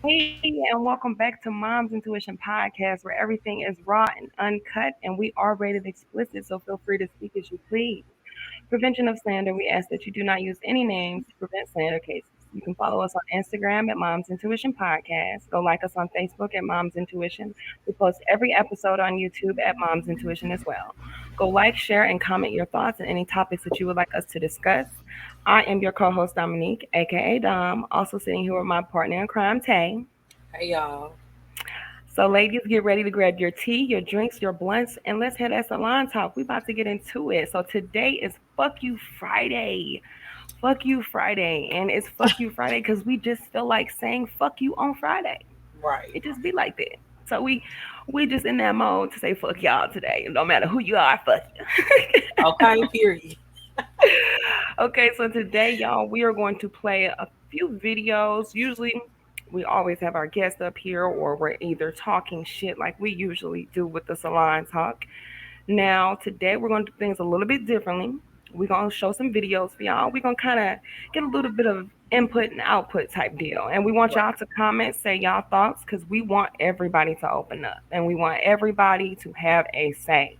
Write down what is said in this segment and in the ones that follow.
Hey, and welcome back to Mom's Intuition Podcast, where everything is raw and uncut, and we are rated explicit, so feel free to speak as you please. Prevention of slander, we ask that you do not use any names to prevent slander cases. You can follow us on Instagram at Mom's Intuition Podcast. Go like us on Facebook at Mom's Intuition. We post every episode on YouTube at Mom's Intuition as well. Go like, share, and comment your thoughts and any topics that you would like us to discuss. I am your co-host Dominique, aka Dom, also sitting here with my partner in crime, Tay. Hey y'all. So, ladies, get ready to grab your tea, your drinks, your blunts, and let's head that salon talk. We about to get into it. So today is Fuck You Friday. Fuck You Friday, and it's Fuck You Friday because we just feel like saying fuck you on Friday. Right. It just be like that. So we just in that mode to say fuck y'all today. No matter who you are, fuck you. Okay, period. Okay, so today, y'all, we are going to play a few videos. Usually, we always have our guests up here, or we're either talking shit like we usually do with the salon talk. Now, today, we're going to do things a little bit differently. We're going to show some videos for y'all. We're going to kind of get a little bit of input and output type deal. And we want Right. y'all to comment, say y'all thoughts, because we want everybody to open up and we want everybody to have a say.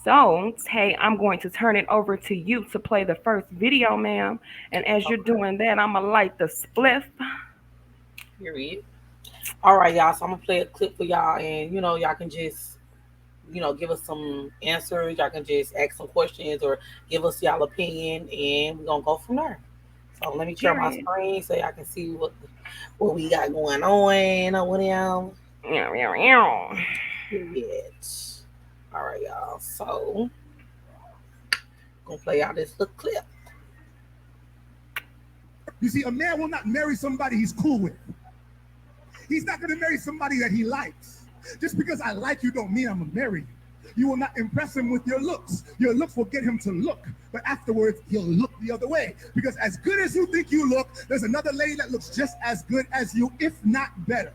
So, Tay, I'm going to turn it over to you to play the first video, ma'am. And as you're Okay, doing that, I'm going to light the spliff. period. All right, y'all. So I'm gonna play a clip for y'all, and y'all can just give us some answers. Y'all can just ask some questions or give us y'all opinion, and we're gonna go from there. So let me share my Period. screen so y'all can see what we got going on. What y'all? Meow, meow, meow. Period. All right, y'all. So gonna play out this little clip. You see, a man will not marry somebody he's cool with. He's not going to marry somebody that he likes. Just because I like you don't mean I'm going to marry you. You will not impress him with your looks. Your looks will get him to look, but afterwards he'll look the other way. Because as good as you think you look, there's another lady that looks just as good as you, if not better.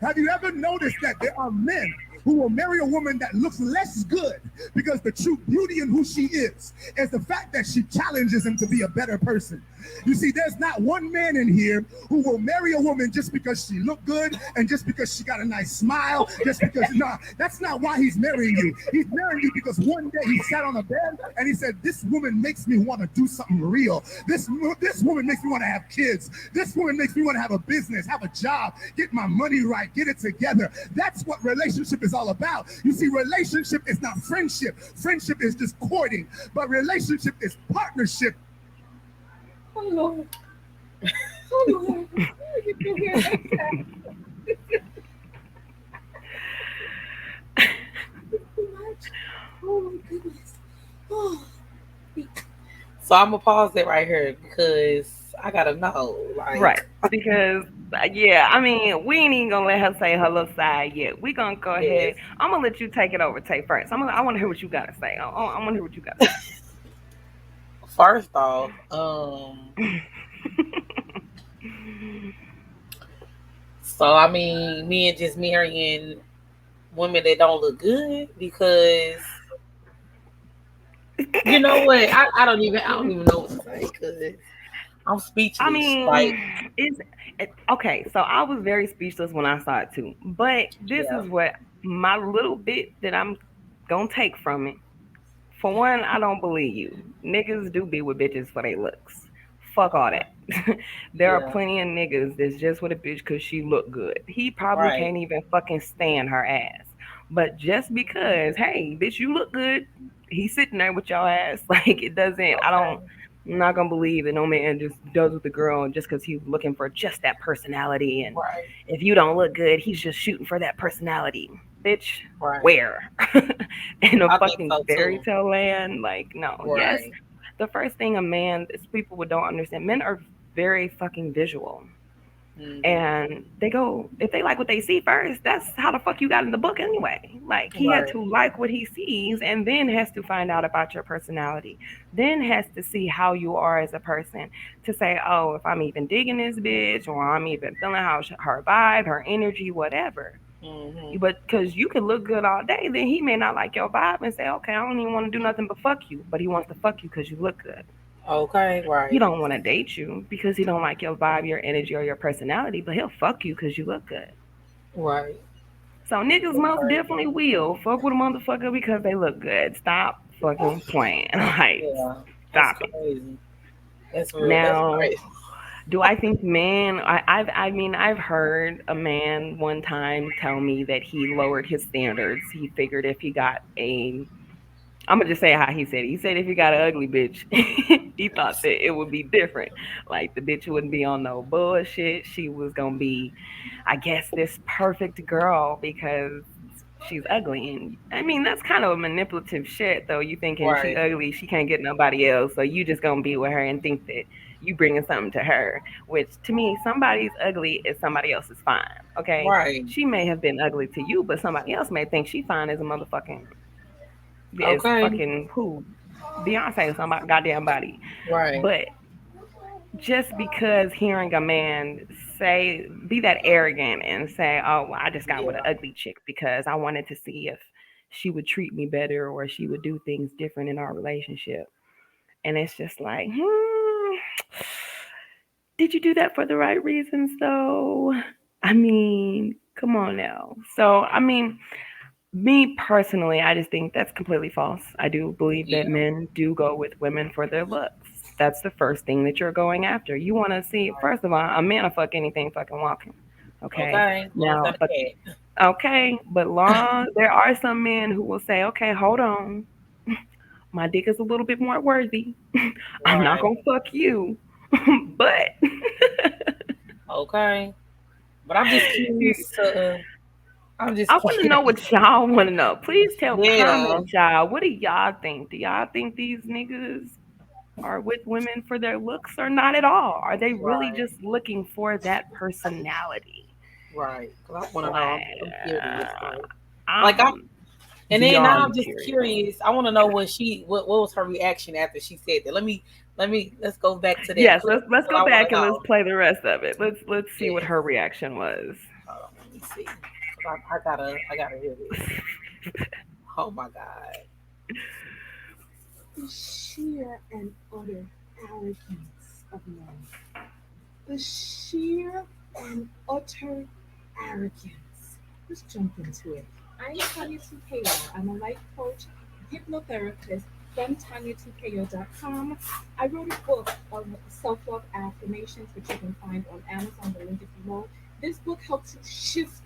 Have you ever noticed that there are men who will marry a woman that looks less good because the true beauty in who she is the fact that she challenges him to be a better person. You see, there's not one man in here who will marry a woman just because she looked good and just because she got a nice smile, just because, no, that's not why he's marrying you. He's marrying you because one day he sat on a bed and he said, this woman makes me want to do something real. This woman makes me want to have kids. This woman makes me want to have a business, have a job, get my money right, get it together. That's what relationship is all about. You see, relationship is not friendship. Friendship is just courting, but relationship is partnership. Oh Lord. Oh Lord. How did you hear that? Too much. Oh my goodness. Oh. So I'm gonna pause it right here because I gotta know, Right. like, Because, yeah, I mean, we ain't even going to let her say her little side yet. We going to go yes. ahead. I'm going to let you take it over, Tay, first. I want to hear what you got to say. I want to hear what you got to First off, say. so I mean, me and just marrying women that don't look good because you know what? I don't even know what to say because I'm I speechless. Like, mean, okay. So I was very speechless when I saw it too. But this yeah, is what my little bit that I'm gonna take from it. For one, I don't believe you. Niggas do be with bitches for their looks. Fuck all okay, that. There are yeah, plenty of niggas that's just with a bitch because she look good. He probably right, can't even fucking stand her ass. But just because, hey, bitch, you look good, he's sitting there with your ass. Like it doesn't. I okay, don't. I'm not gonna believe that no man just does with the girl just because he's looking for just that personality. And right, if you don't look good, he's just shooting for that personality. Bitch, right. where? In a I think fucking so fairy too. tale land? Like, no. Yes, Right. the first thing a man is people would don't understand. Men are very fucking visual. Hmm. And they go, if they like what they see first, that's how the fuck you got in the book anyway. Like he had Right. to like what he sees and then has to find out about your personality. Then has to see how you are as a person to say, oh, if I'm even digging this bitch or I'm even feeling how her vibe, her energy, whatever. Hmm. But because you can look good all day, then he may not like your vibe and say, okay, I don't even want to do nothing but fuck you. But he wants to fuck you because you look good. Okay, He right, don't want to date you because he don't like your vibe, your energy, or your personality, but he'll fuck you because you look good. right. So niggas That's most crazy. definitely will fuck with a motherfucker because they look good. Stop fucking playing. Like, Yeah, that's stop it. crazy. That's real. That's Now, crazy. do I think men? I've heard a man one time tell me that he lowered his standards. He figured if he got a, I'm gonna just say how he said it. He said if he got an ugly bitch, he thought that it would be different. Like the bitch wouldn't be on no bullshit. She was gonna be, I guess, this perfect girl because she's ugly. And I mean, that's kind of a manipulative shit, though. You thinking she Right, ugly, she can't get nobody else, so you just gonna be with her and think that you bringing something to her. Which to me, somebody's ugly is somebody else's fine. Okay, right. she may have been ugly to you, but somebody else may think she fine as a motherfucking is Okay, fucking who Beyonce or somebody goddamn body. right. But just because hearing a man say be that arrogant and say, "Oh, well, I just got with an Yeah. ugly chick because I wanted to see if she would treat me better or she would do things different in our relationship." And it's just like, did you do that for the right reasons though? I mean, come on now. So, I mean, me personally, I just think that's completely false. I do believe that Yeah. men do go with women for their looks. That's the first thing that you're going after. You want to see, first of all, a man will fuck anything fucking walking. Okay. Okay. As long as Now, got a but cat. okay, but long, there are some men who will say, okay, hold on. My dick is a little bit more worthy. I'm not Right. going to fuck you. But Okay. But I'm just curious to. I'm just I want to know curious. what y'all want to know. Please tell Yeah. comment, y'all. What do y'all think? Do y'all think these niggas are with women for their looks or not at all? Are they really Right. just looking for that personality? Right. Cause I want to know. Like, I'm curious. Like I'm. I'm And then now I'm beyond just curious. curious. I want to know what was her reaction after she said that. Let's go back to that Yes, clip. let's What go I want back to and let's know. play the rest of it. Let's see what Yes. her reaction was. Hold on, let me see. 'Cause I gotta hear this. Oh my god. The sheer and utter arrogance of men. The sheer and utter arrogance. Let's jump into it. I'm Tanya Tupeyo. I'm a life coach, hypnotherapist from TanyaTupeyo.com. I wrote a book of self-love affirmations, which you can find on Amazon, the link is below. This book helps you shift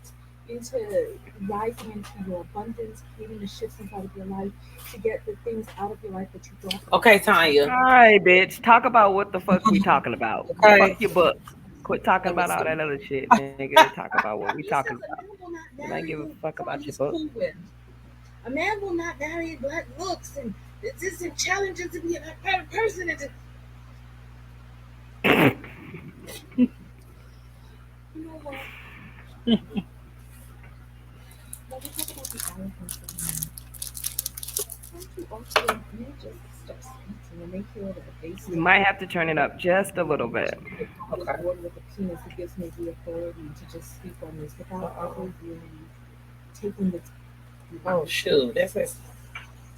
into rising into your abundance, creating the shifts inside of your life to get the things out of your life that you thought were Okay, impossible. Tanya. All right, bitch. Talk about what the fuck we talking about. Fuck Okay. your book. Quit talking Let me about all see. that other shit, nigga. Talk about what we He talking says a about. man will not And I marry give a who fuck someone about your he's book. cool with. A man will not marry black looks and it's just challenging to be a better person. And you know what? When we talk about the arrogance of men, don't you also men just start speaking when they feel that they You start might have to turn it up just a little bit. this Okay. board with a penis who gives me the authority to just speak on this without ever Uh-oh. really taking the Oh shoot. That's it.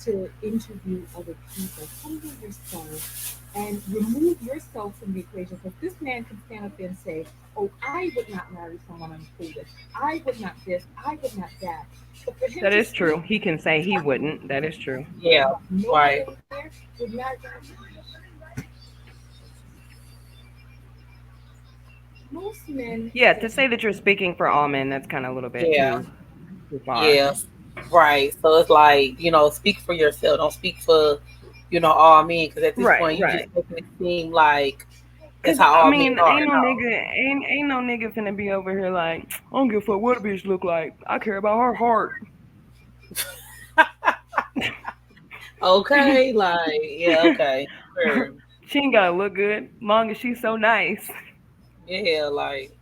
to interview other people. Humble yourself and remove yourself from the equation. Because this man can stand up there and say, "Oh, I would not marry someone I'm cool with. I would not this. I would not that." But for him That to is speak true. He can say he wouldn't. That is true. Yeah. about no one Right. in there would marry most men. Yeah, to Just say that you're speaking for all men, that's kind of a little bit Yeah. too far. Yeah. Right. So it's like, speak for yourself. Don't speak for, all men. Because at this Right, point, you just right. making it seem like that's Cause how I all men mean, are. ain't no nigga finna be over here like, I don't give a fuck what a bitch look like. I care about her heart. Okay. Like, yeah. Okay. Sure. She ain't gotta look good, long as she's so nice. Yeah. Like,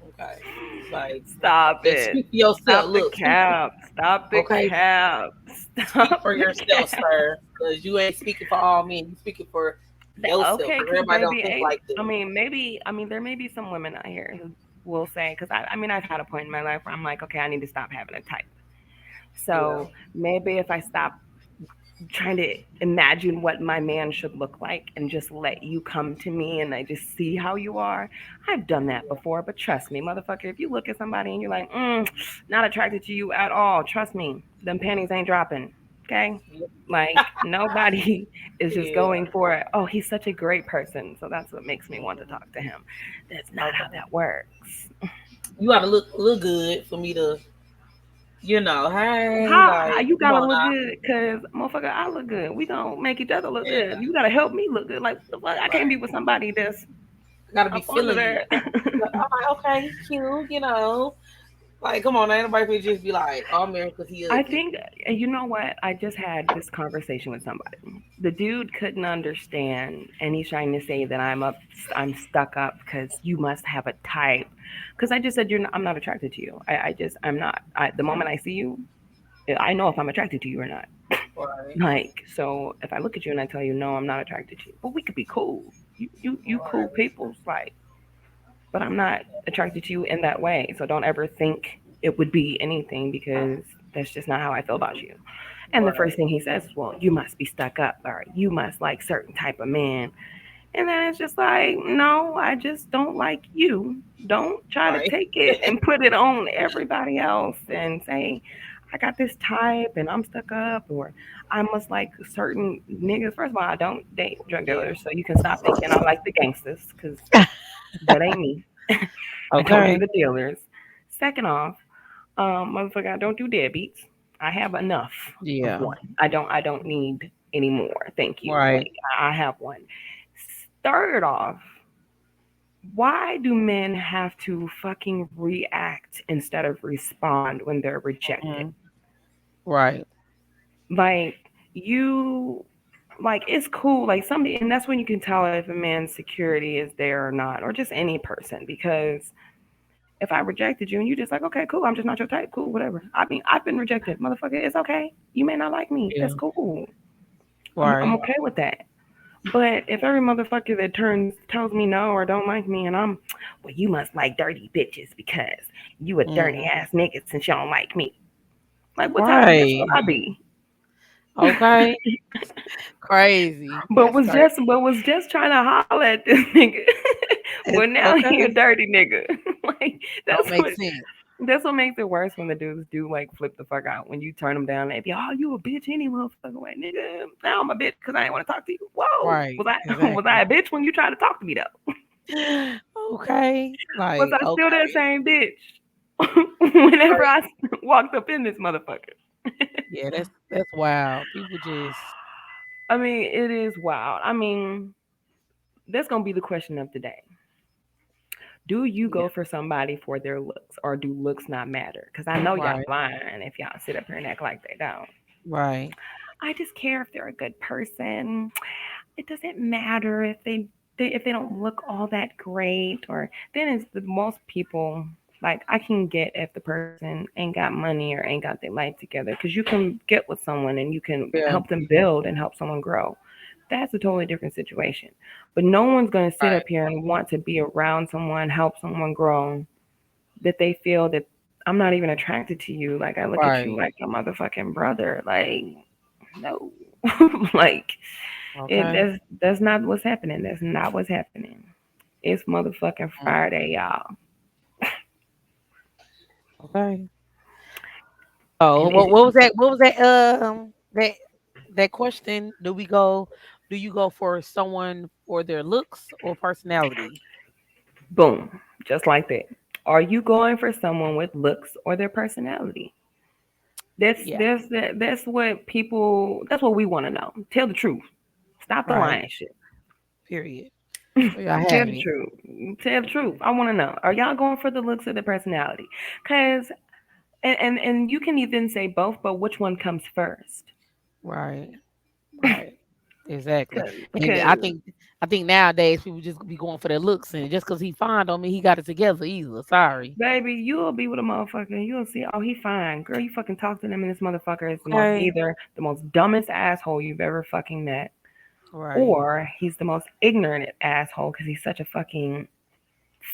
okay. Like, Stop just it. speak for yourself. Stop the Look, cap. Stop the okay. cap. Speak Stop for the yourself, cap. sir. Because you ain't speaking for all men. You speaking for yourself. Okay, Because because everybody don't baby, think ain't like that. I mean maybe I mean there may be some women out here who will say because I mean I've had a point in my life where I'm like okay I need to stop having a type. Yeah. So maybe if I stop trying to imagine what my man should look like and just let you come to me and I just see how you are. I've done that before, but trust me, motherfucker, if you look at somebody and you're like, not attracted to you at all, trust me, them panties ain't dropping. Okay? Like nobody is just Yeah. going for it. Oh, he's such a great person, so that's what makes me want to talk to him. That's not how Okay. that works. You gotta look good for me to, hey, How like, you come gotta on look now. good? Cause motherfucker, I look good. We gonna make each other look Yeah. good. You gotta help me look good. Like what the fuck? I can't be Right. with somebody that's I gotta be up under feeling you. there. I'm like, okay, he's cute. Like, come on, ain't nobody could just be like, oh, I'm married because he I ugly. think you know what? I just had this conversation with somebody. The dude couldn't understand, and he's trying to say that I'm stuck up because you must have a type. Because I just said I'm not attracted to you. I'm not. The moment I see you, I know if I'm attracted to you or not. Right. Like, so if I look at you and I tell you no, I'm not attracted to you, but we could be cool. You cool Right. people's like, but I'm not attracted to you in that way. So don't ever think it would be anything because that's just not how I feel about you. And the first Right. thing he says is, well, you must be stuck up or you must like certain type of man. And then it's just like, no, I just don't like you. Don't try to Right. take it and put it on everybody else and say, I got this type and I'm stuck up or I must like certain niggas. First of all, I don't date drug Yeah. dealers, so you can stop thinking I like the gangsters because that ain't me. I don't do Okay. the dealers. Second off, motherfucker, I don't do deadbeats. I have enough of Yeah. one. I don't need any more. Thank you. Right. Like I have one. Third off, why do men have to fucking react instead of respond when they're rejected? Mhm. Right. Like you like it's cool like somebody and that's when you can tell if a man's security is there or not or just any person because if I rejected you and you just like okay cool I'm just not your type cool whatever I mean I've been rejected motherfucker it's okay you may not like me Yeah. that's cool I'm Right. okay with that but if every motherfucker that turns tells me no or don't like me and I'm well you must like dirty bitches because you a dirty Mhm. ass nigga since you don't like me like what type of bitch would Right. I be Okay. Crazy. but That's was crazy. just but was just trying to holler at this nigga. It's But now he a okay. dirty nigga. Like Don't that's make what sense. that's what makes it worse when the dudes do like flip the fuck out when you turn them down. They be, oh, you a bitch any motherfucking way, nigga. Now I'm a bitch because I ain't want to talk to you. Whoa, Right. was I was I Exactly. a bitch when you tried to talk to me though? Okay. Was Like, I still that okay. same bitch whenever Right. I walked up in this motherfucker? Yeah, that's wild. People just I mean, it is wild. I mean, that's gonna be the question of the day. Do you yeah. go for somebody for their looks or do looks not matter? Because I know y'all Right. lying if y'all sit up here and act like they don't. Right. I just care if they're a good person. It doesn't matter if they don't look all that great or then it's the most people like I can get if the person ain't got money or ain't got their life together because you can get with someone and you can Yeah. help them build and help someone grow. That's a totally different situation. But no one's going to sit Right. up here and want to be around someone, help someone grow that they feel that I'm not even attracted to you. Like I look at you Right. like a motherfucking brother. Like no, like Okay. that's not what's happening. That's not what's happening. It's motherfucking Mm, Friday, y'all, okay. Oh, and what was that? What was that? That question. Do you go for someone for their looks or personality? boom, just like that. Are you going for someone with looks or their personality? That's Yeah. that's that, that's what people. That's what we want to know. Tell the truth. Stop the Right. lying shit. Period. So y'all Tell have the it. truth. Tell the truth. I want to know. Are y'all going for the looks or the personality? Cause and you can even say both, but which one comes first? Right. Right. Exactly. And I Because think nowadays people just be going for their looks, and just because he fine don't mean he got it together either. Sorry. baby, you'll be with a motherfucker and you'll see, oh, he fine. Girl, you fucking talk to them and this motherfucker is the most Okay. either the most dumbest asshole you've ever fucking met, Right. or he's the most ignorant asshole because he's such a fucking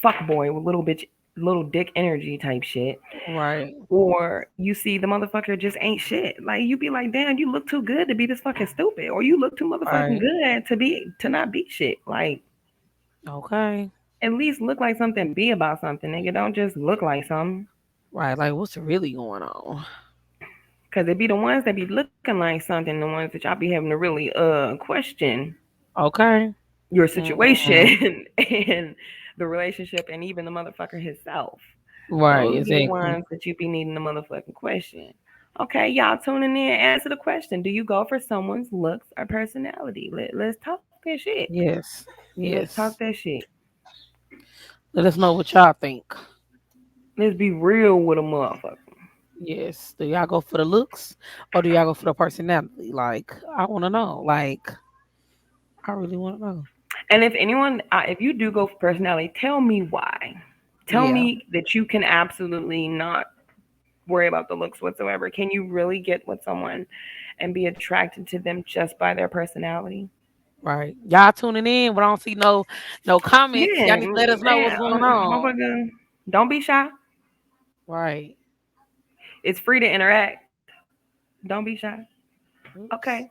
fuck boy with little bitch. little dick energy type shit, Right. or you see the motherfucker just ain't shit. Like you be like, damn, you look too good to be this fucking stupid, or you look too motherfucking Right. good to not be shit. Like Okay. at least look like something, be about something, nigga. Don't just look like something. Right. Like, what's really going on? Cause it be the ones that be looking like something, the ones that y'all be having to really question Okay. your Mm-mm. situation and the relationship and even the motherfucker himself. Right. Those be the Exactly. ones that you be needing the motherfucking question. Okay, y'all tuning in, answer the question. Do you go for someone's looks or personality? Let's talk that shit. Yes. Let's talk Yes. that shit. Let us know what y'all think. Let's be real with a motherfucker. Yes. Do y'all go for the looks or do y'all go for the personality? Like, I want to know. Like, I really want to know. And if anyone, if you do go for personality, tell me why. Tell Yeah. me that you can absolutely not worry about the looks whatsoever. Can you really get with someone and be attracted to them just by their personality? Right. Y'all tuning in, but I don't see no comments. Y'all Yeah, need to let us know what's man, going on. motherfucker, don't be shy. Right. It's free to interact. Don't be shy. Okay, Oops.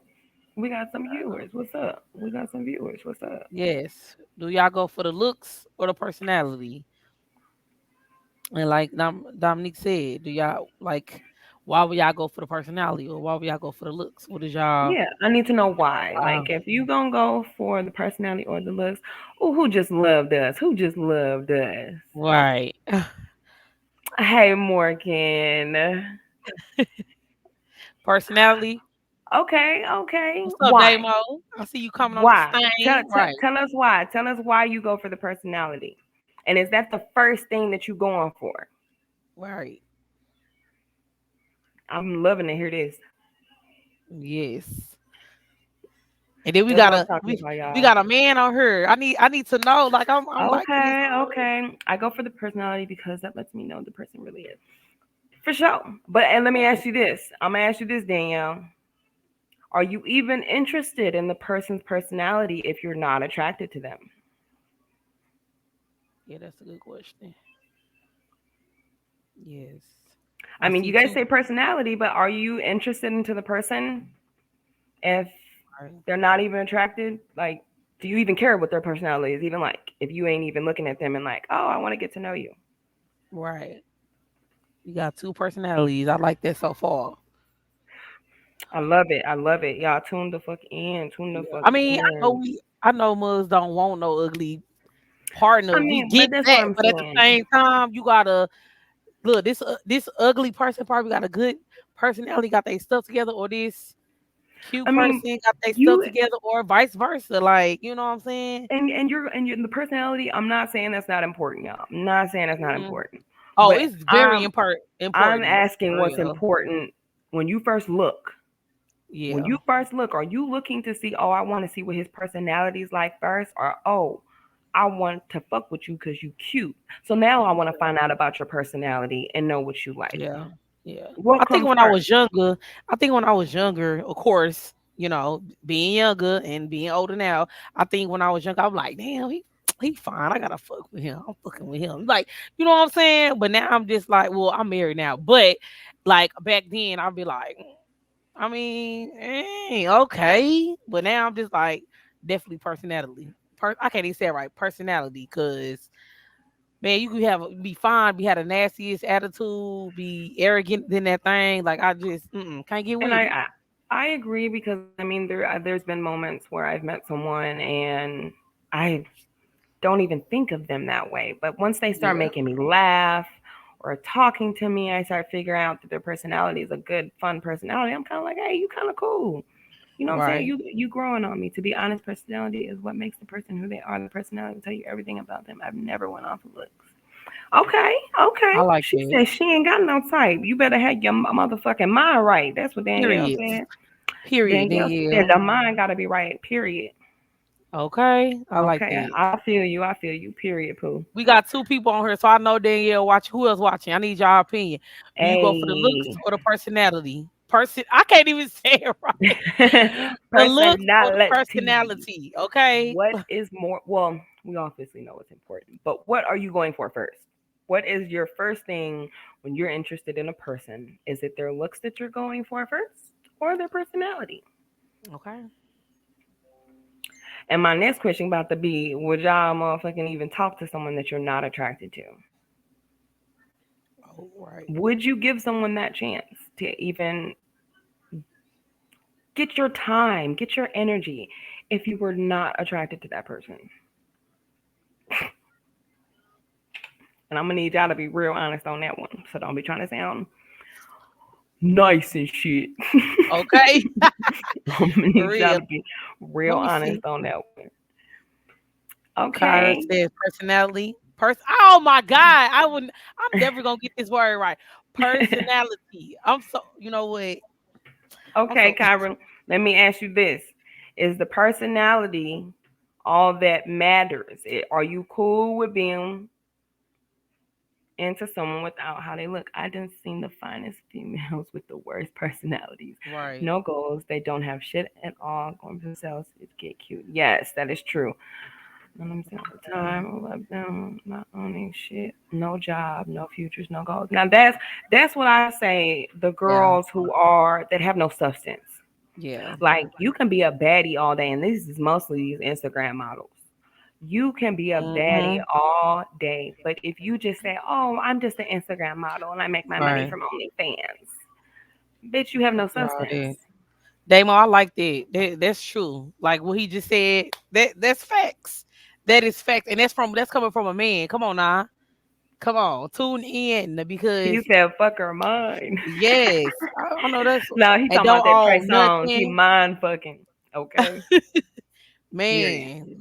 we got some viewers. What's up? We got some viewers. What's up? Yes. Do y'all go for the looks or the personality? And like Dominique said, do y'all like why would y'all go for the personality or why would y'all go for the looks? What is y'all Yeah, I need to know why. Like, wow. if you gonna go for the personality or the looks, oh, who just loved us? Who just loved us? Right. Hey, Morgan. Personality. Okay, okay. What's up, Why? Damo? I see you coming on this Why? thing. Right. Tell us why. Tell us why you go for the personality. And is that the first thing that you going for? Right. I'm loving to hear this. Yes. And then we That's got what I'm a talking we about, we y'all. got a man on her. I need to know. Like I'm liking this Okay, already. okay. I go for the personality because that lets me know the person really is. For sure. But and let me ask you this. I'm gonna ask you this, Danielle. Are you even interested in the person's personality if you're not attracted to them? Yeah, that's a good question. Yes. I I mean, you see guys two. say personality, but are you interested into the person if Right. they're not even attracted? Like, do you even care what their personality is even like if you ain't even looking at them and like, oh, I want to get to know you? Right. You got two personalities. I like that so far. I love it. I love it. Y'all tune the fuck in. Tune the Yeah. fuck I mean, in. I know Mugs don't want no ugly partner. I We mean, but get that's what that, I'm but at the saying. same time, you gotta look. This ugly person probably got a good personality, got their stuff together, or this cute I mean, person got their stuff you together, or vice versa. Like you know what I'm saying? and the personality. I'm not saying that's not important, y'all. I'm not saying that's not Mm-mm. important. Oh, But it's very I'm important asking for what's real. important when you first look. When Yeah, you first look, are you looking to see, oh, I want to see what his personality is like first, or oh, I want to fuck with you because you cute. So now I want to find out about your personality and know what you like. yeah, yeah. What I think comes when I first? was younger, of course, being younger and being older now, I think when I was younger, I'm like, damn, he fine. I gotta fuck with him. I'm fucking with him. Like, you know what I'm saying? But now I'm just like, well, I'm married now. But like back then, I'd be like, I mean, okay. But now I'm just like, definitely personality. I can't even say it right. Personality, because man, you could be fine, be had a nastiest attitude, be arrogant than that thing. Like I just can't get And with it. I agree because I mean there's been moments where I've met someone and I don't even think of them that way. But once they start Yeah, making me laugh or talking to me, I start figuring out that their personality is a good, fun personality. I'm kind of like, hey, you kind of cool. You know what I'm saying? right. You growing on me. To be honest, personality is what makes the person who they are. The personality will tell you everything about them. I've never went off of looks. Okay, okay. I like She that. said she ain't got no type. You better have your motherfucking mind right. That's what Danielle Period. said. Period, Danielle said Danielle. the mind got to be right. Period. Okay, I like Okay, that. I feel you. I feel you. Period. Pooh. We got two people on here, so I know Danielle watch. Who else watching? I need y'all opinion. Do you go for the looks Hey, or the personality? I can't even say it right. The looks or the personality. personality? Okay. What is more? Well, we obviously know what's important, but what are you going for first? What is your first thing when you're interested in a person? Is it their looks that you're going for first, or their personality? Okay. And my next question about to be: would y'all motherfucking even talk to someone that you're not attracted to? Oh, right. Would you give someone that chance to even get your time, get your energy, if you were not attracted to that person? And I'm gonna need y'all to be real honest on that one. So don't be trying to sound nice and shit. Okay. I'm gonna For need y'all real. to be real Let me see. honest on that one. Kyra Okay. says personality. Oh my God. I wouldn't. I'm never gonna get this word right. Personality. I'm so. You know what? I'm Okay, so. Kyron, let me ask you this. Is the personality all that matters? Are you cool with being into someone without how they look? I done seen the finest females with the worst personalities. Right. No goals. They don't have shit at all. Going for themselves is get cute. Yes, that is true. And I'm saying all the time, I love them, not owning shit, no job, no futures, no goals. Now that's what I say. The Yeah. girls who are that have no substance. Yeah. Like you can be a baddie all day, and this is mostly these Instagram models. You can be a baddie Mm-hmm. all day, but if you just say, "Oh, I'm just an Instagram model and I make my money Right. from OnlyFans," bitch, you have no Y'all substance. did. Damo, I like that. That's true. Like what he just said. That's facts. That is facts, and that's coming from a man. Come on now. Come on, tune in He because said, "Fuck her mind." yes, I know that's No, he and talking don't about that Trey own Songz. He nothing, mind fucking. Okay. Period. man.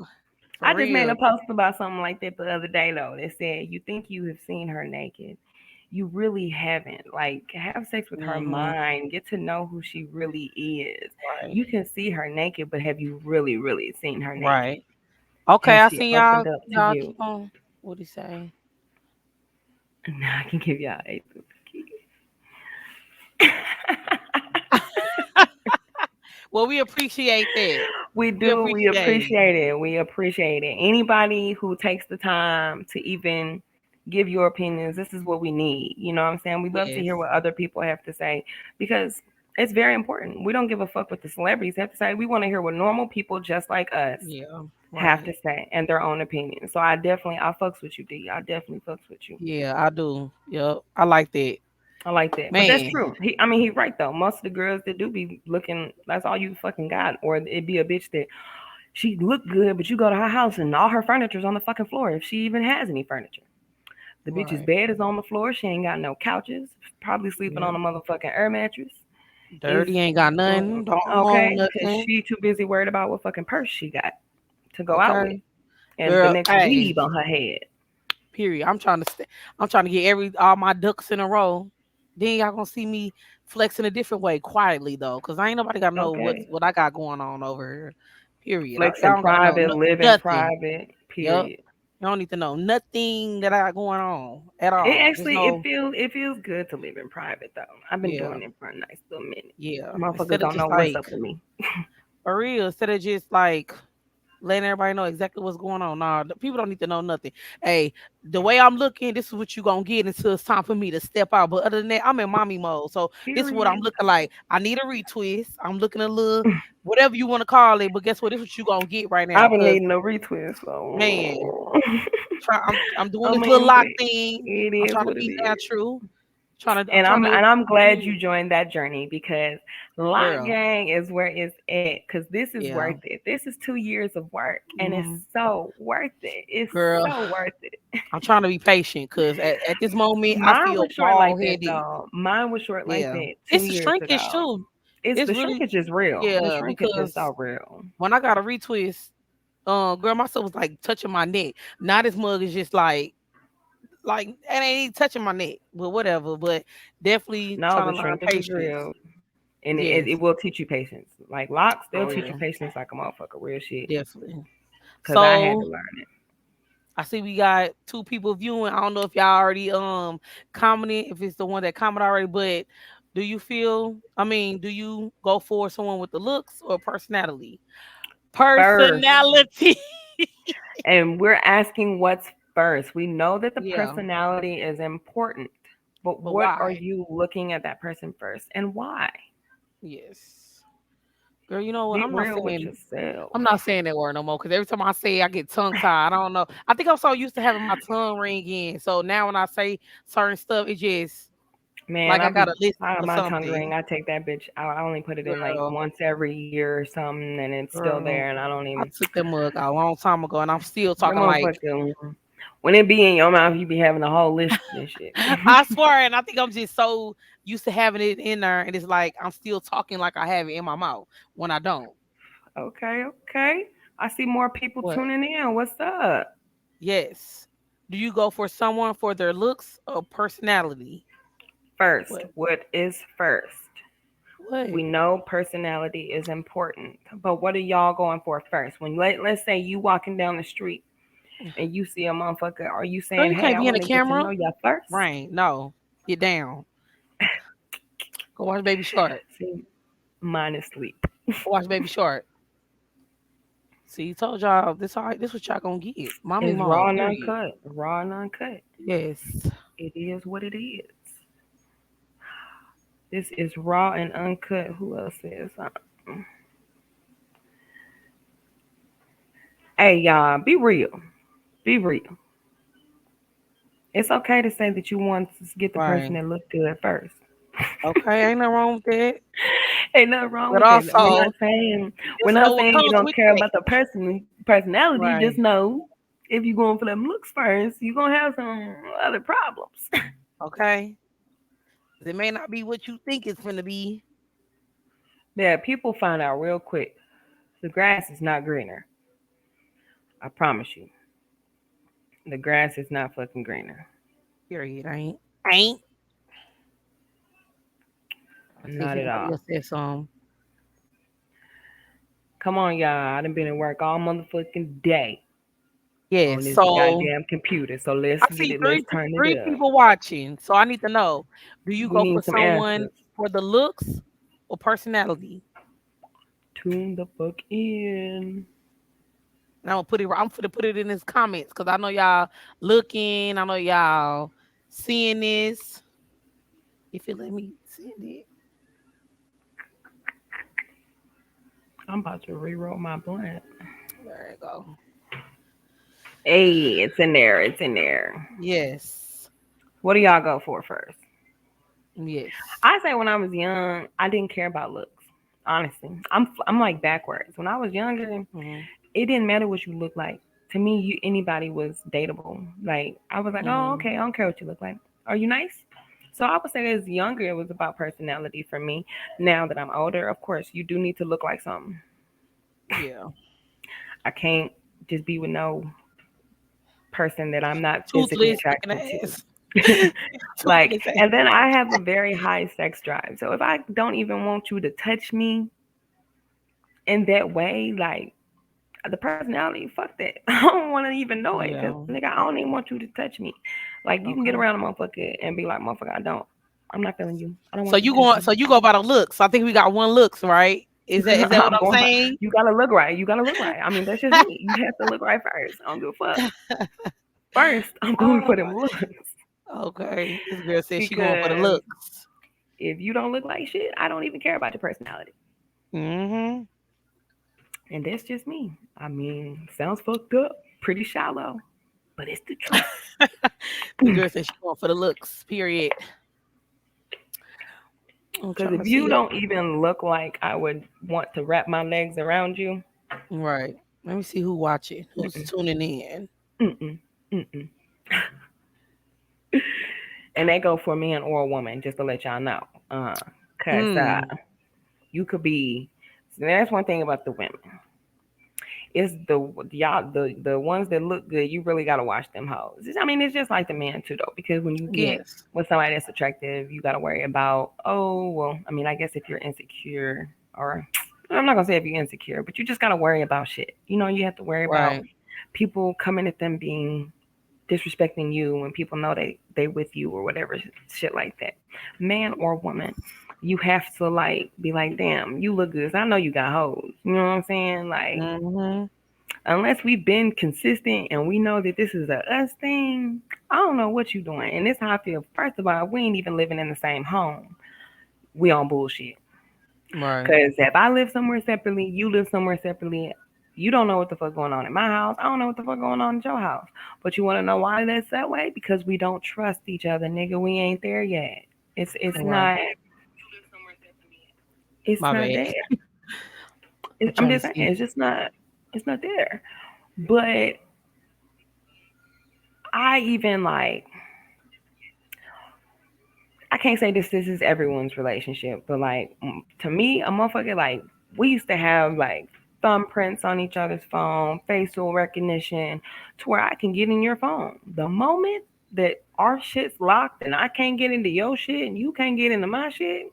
For I just made real. a post about something like that the other day though. That said, "You think you have seen her naked? You really haven't. Like, have sex with her Hmm. mind. Get to know who she really is. Right. You can see her naked, but have you really, really seen her naked? Right. Okay, Has I she seen opened y'all. up to Y'all you?" keep on. What he say? Now I can give y'all a Well, we appreciate that. We We do. We appreciate it. appreciate it. We appreciate it. Anybody who takes the time to even give your opinions, this is what we need. You know what I'm saying? We love to Yes. hear what other people have to say because it's very important. We don't give a fuck what the celebrities have to say. We want to hear what normal people just like us Yeah. have to Right. say and their own opinions. So I fucks with you, D. I definitely fucks with you. Yeah, I do. Yep. I like that. I like that. But that's Man. true. I mean, he's right though. Most of the girls that do be looking, that's all you fucking got. Or it'd be a bitch that she look good, but you go to her house and all her furniture's on the fucking floor if she even has any furniture. The bitch's Right. bed is on the floor. She ain't got no couches. Probably sleeping Yeah. on a motherfucking air mattress. Is Dirty ain't got nothing. Don't own okay, cause nothing. she too busy worried about what fucking purse she got to go out with Okay. and the Girl, next hey, weave on her head. period. I'm trying to get all my ducks in a row. Then y'all gonna see me flexing a different way quietly though, cause I ain't nobody gotta know Okay, what I got going on over here. Period. flex Y'all in don't gotta know private, live in nothing. private. Yup. Period. You don't need to know nothing that I got going on at It all. Just actually know, it feels good to live in private though. I've been yeah, doing it for a nice little minute. yeah. Motherfuckers Instead of don't know just what's up like with me. for real, instead of just like letting everybody know exactly what's going on. Nah, the people don't need to know nothing. Hey, the way I'm looking, this is what you gonna get until it's time for me to step out. But other than that, I'm in mommy mode. So this is what I'm Period. looking like. I need a retwist. I'm looking a little whatever you want to call it. But guess what? This is what you gonna get right now. I've been Cause needing a retwist, man, so I'm doing I this little mean, but lock thing. it I'm is trying to what it be is. natural. I'm And trying to I'm glad you mm, joined that journey because Lock girl. Gang is where it's at. Because this is Yeah. worth it. This is 2 years of work, and it's Hmm. so worth it. It's Girl, so worth it. I'm trying to be patient because at this moment I Mine feel was short like bald that headed. though. Mine was short like Yeah. that two It's the years shrinkage ago. too. It's It's the really shrinkage is real. The yeah, shrinkage is because so real. when I got a retwist, girl, my stuff was like touching my neck. Now this mug is just like it ain't touching my neck, but whatever. But definitely No, trying the to learn shrinkage is patience. real. And it Yes, will teach you patience. Like locks, they'll for teach you real, patience like a motherfucker. Real shit. definitely. Cause I had to So learn it. I see we got two people viewing. I don't know if y'all already commented, if it's the one that commented already, but do you feel? I mean, do you go for someone with the looks or personality? First, Personality. and we're asking what's first. We know that the Yeah, personality is important, but but what are why? you looking at that person first and why? Yes. Girl, you know what? Be real with yourself. I'm not saying that word no more because every time I say it, I get tongue tied. I don't know. I think I'm so used to having my tongue ring in. So now when I say certain stuff, it just Man, like I I be gotta listen tired of for my tongue something. ring. I take that bitch out. I only put it in like Girl, once every year or something, and it's still girl. there, and I don't I even. took that mug out a long time ago and I'm still That talking like motherfucker. When it be in your mouth, you be having a whole list and shit. I swear, and I think I'm just so used to having it in there, and it's like I'm still talking like I have it in my mouth when I don't. Okay, okay. I see more people What? tuning in. What's up? Yes. Do you go for someone for their looks or personality? First, What? what is first? What? We know personality is important, but what are y'all going for first? When let's say you walking down the street and you see a motherfucker, are you Girl, saying, you "Hey, can't I be in want the to get to camera. know you first"? Rain. No. Get down. Go watch Baby Shark. See, mine is sleep. Go watch Baby Shark. See, told y'all this what y'all gonna get. Mommy It's mom, raw and period. uncut. Raw and uncut. Yes. It is what it is. This is raw and uncut. Who else says something? Hey, y'all, be real. Be real. It's okay to say that you want to get the person Right. that look good first. Okay, ain't nothing wrong with that. Ain't nothing wrong But with it. also, We're just not know what saying you comes don't with care that. about the personality. Just Right. know if you're going for them looks first, you're gonna have some other problems. Okay. It may not be what you think it's gonna be. Yeah, people find out real quick. The grass is not greener. I promise you. The grass is not fucking greener. Period. Ain't. Let's see if Not at anybody all. else said some. Come on, y'all. I done been at work all motherfucking day on Yes. this So goddamn computer. So let's I get see it. Let's turn it three up. people watching. So I need to know: do you We go for need some someone answers. for the looks or personality? Tune the fuck in. And I'm gonna put it in his comments because I know y'all looking. I know y'all seeing this. If you let me send it, I'm about to reroll my blunt. there you go. Hey, it's in there. It's in there. Yes. What do y'all go for first? Yes. I say when I was young, I didn't care about looks. Honestly, I'm like backwards. When I was younger, Hmm. it didn't matter what you look like. To me, anybody was dateable. Like I was like, oh, Hmm. okay, I don't care what you look like. Are you nice? So I would say as younger, it was about personality for me. Now that I'm older, of course, you do need to look like something. Yeah. I can't just be with no person that I'm not physically Toothless looking attracted ass. to. Like, Toothless ass. and then I have a very high sex drive. So if I don't even want you to touch me in that way, like the personality, fuck that. I don't want to even know it because Yeah. nigga, I don't even want you to touch me. Like you can get Okay. around a motherfucker and be like, motherfucker, I don't. I'm not feeling you. I don't So want you you touching going? me. So you go by the looks. I think we got one looks, right? Is that what I'm I'm going. saying? You gotta look right. You gotta look right. I mean, that's just me. You have to look right first. I don't give a fuck. First, I'm going Oh for them my. looks Okay. This girl said she going for the because looks. if you don't look like shit, I don't even care about your personality. Mm-hmm. And that's just me. I mean, sounds fucked up, pretty shallow, but it's the truth. The girl said she going for the looks. Period. I'm Because trying if to you see it. don't even look like I would want to wrap my legs around you, Right. Let me see who watching. Who's mm-mm, tuning in? mm-mm, mm-mm. And they go for man or a woman, just to let y'all know. Cause Mm. you could be. So that's one thing about the women. It's the ones that look good. You really gotta watch them hoes. I mean, it's just like the man too, though, because when you get Yes. with somebody that's attractive, you gotta worry about. Oh well, I mean, I guess if you're insecure, or I'm not gonna say if you're insecure, but you just gotta worry about shit. You know, you have to worry about Right. people coming at them being disrespecting you when people know they with you or whatever shit like that. Man or woman, you have to like be like, damn, you look good. I know you got hoes. You know what I'm saying? Like Mm-hmm. Unless we've been consistent and we know that this is a us thing, I don't know what you're doing. And this how I feel. First of all, we ain't even living in the same home. We on bullshit. Right. Cause if I live somewhere separately, you live somewhere separately, you don't know what the fuck going on in my house. I don't know what the fuck going on in your house. But you want to know why that's that way? Because we don't trust each other, nigga. We ain't there yet. It's Right. not it's My not bad. there. I'm I'm trying to just saying see. it's not there. But I even like I can't say this is everyone's relationship, but like to me, a motherfucker like we used to have like thumbprints on each other's phone, facial recognition, to where I can get in your phone. The moment that our shit's locked and I can't get into your shit and you can't get into my shit,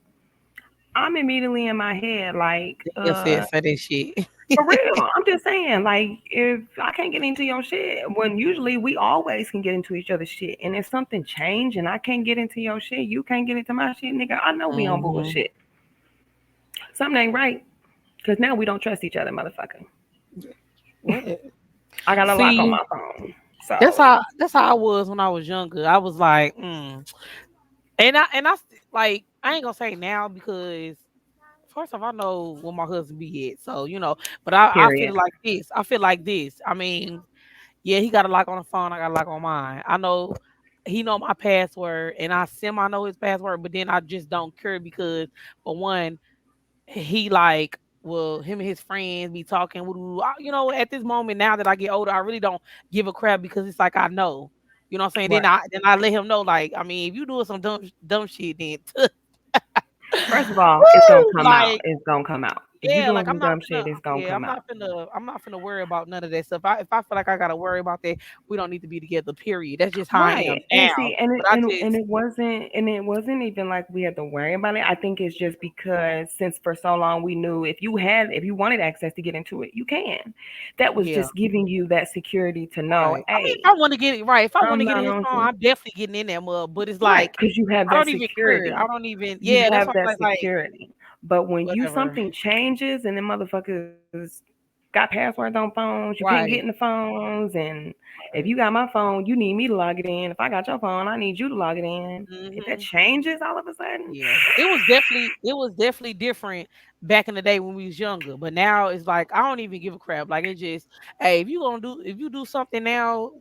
I'm immediately in my head like, You said say that shit. for real. I'm just saying, like, if I can't get into your shit, when usually we always can get into each other's shit, and if something changed and I can't get into your shit, you can't get into my shit, nigga. I know we on Hmm. bullshit. Something ain't right, cause now we don't trust each other, motherfucker. What? I got a lock on See, my phone, so that's how I was when I was younger. I was like, like I ain't gonna say now because first off, I know where my husband be at, so But I period. feel like this. I feel like this. I mean, yeah, he got a lock on the phone. I got a lock on mine. I know he know my password, and I semi know his password, but then I just don't care because for one, he like well him and his friends be talking. At this moment now that I get older, I really don't give a crap because it's like I know. You know what I'm saying? Right. Then I let him know like I mean if you doing some dumb shit then First of all, it's gonna woo, come out. like It's gonna come out. If you yeah, doing like some dumb shit, it's gonna come out. I'm not finna worry about none of that stuff. If I feel like I gotta worry about that, we don't need to be together. Period. That's just how I am Right. And now. see, and it, But I and just it wasn't even like we had to worry about it. I think it's just because since for so long we knew if you wanted access to get into it, you can. That was yeah, just giving you that security to know, right. I mean, if hey, I want to get it right, if I want I'm to get in not his on phone, shit. I'm definitely getting in that mug. But it's Right, like because you have I that don't even care. I security. don't even. You Yeah, that's have why I'm that like security. But when you whatever. something changes and then motherfuckers got passwords on phones, you can't get in the Right. phones, and if you Right. got my phone, you need me to log it in. If I got your phone, I need you to log it in. If that Hmm. changes all of a sudden, Yeah, it was definitely different back in the day when we was younger. But now it's like I don't even give a crap. Like it just, hey, if you do something now,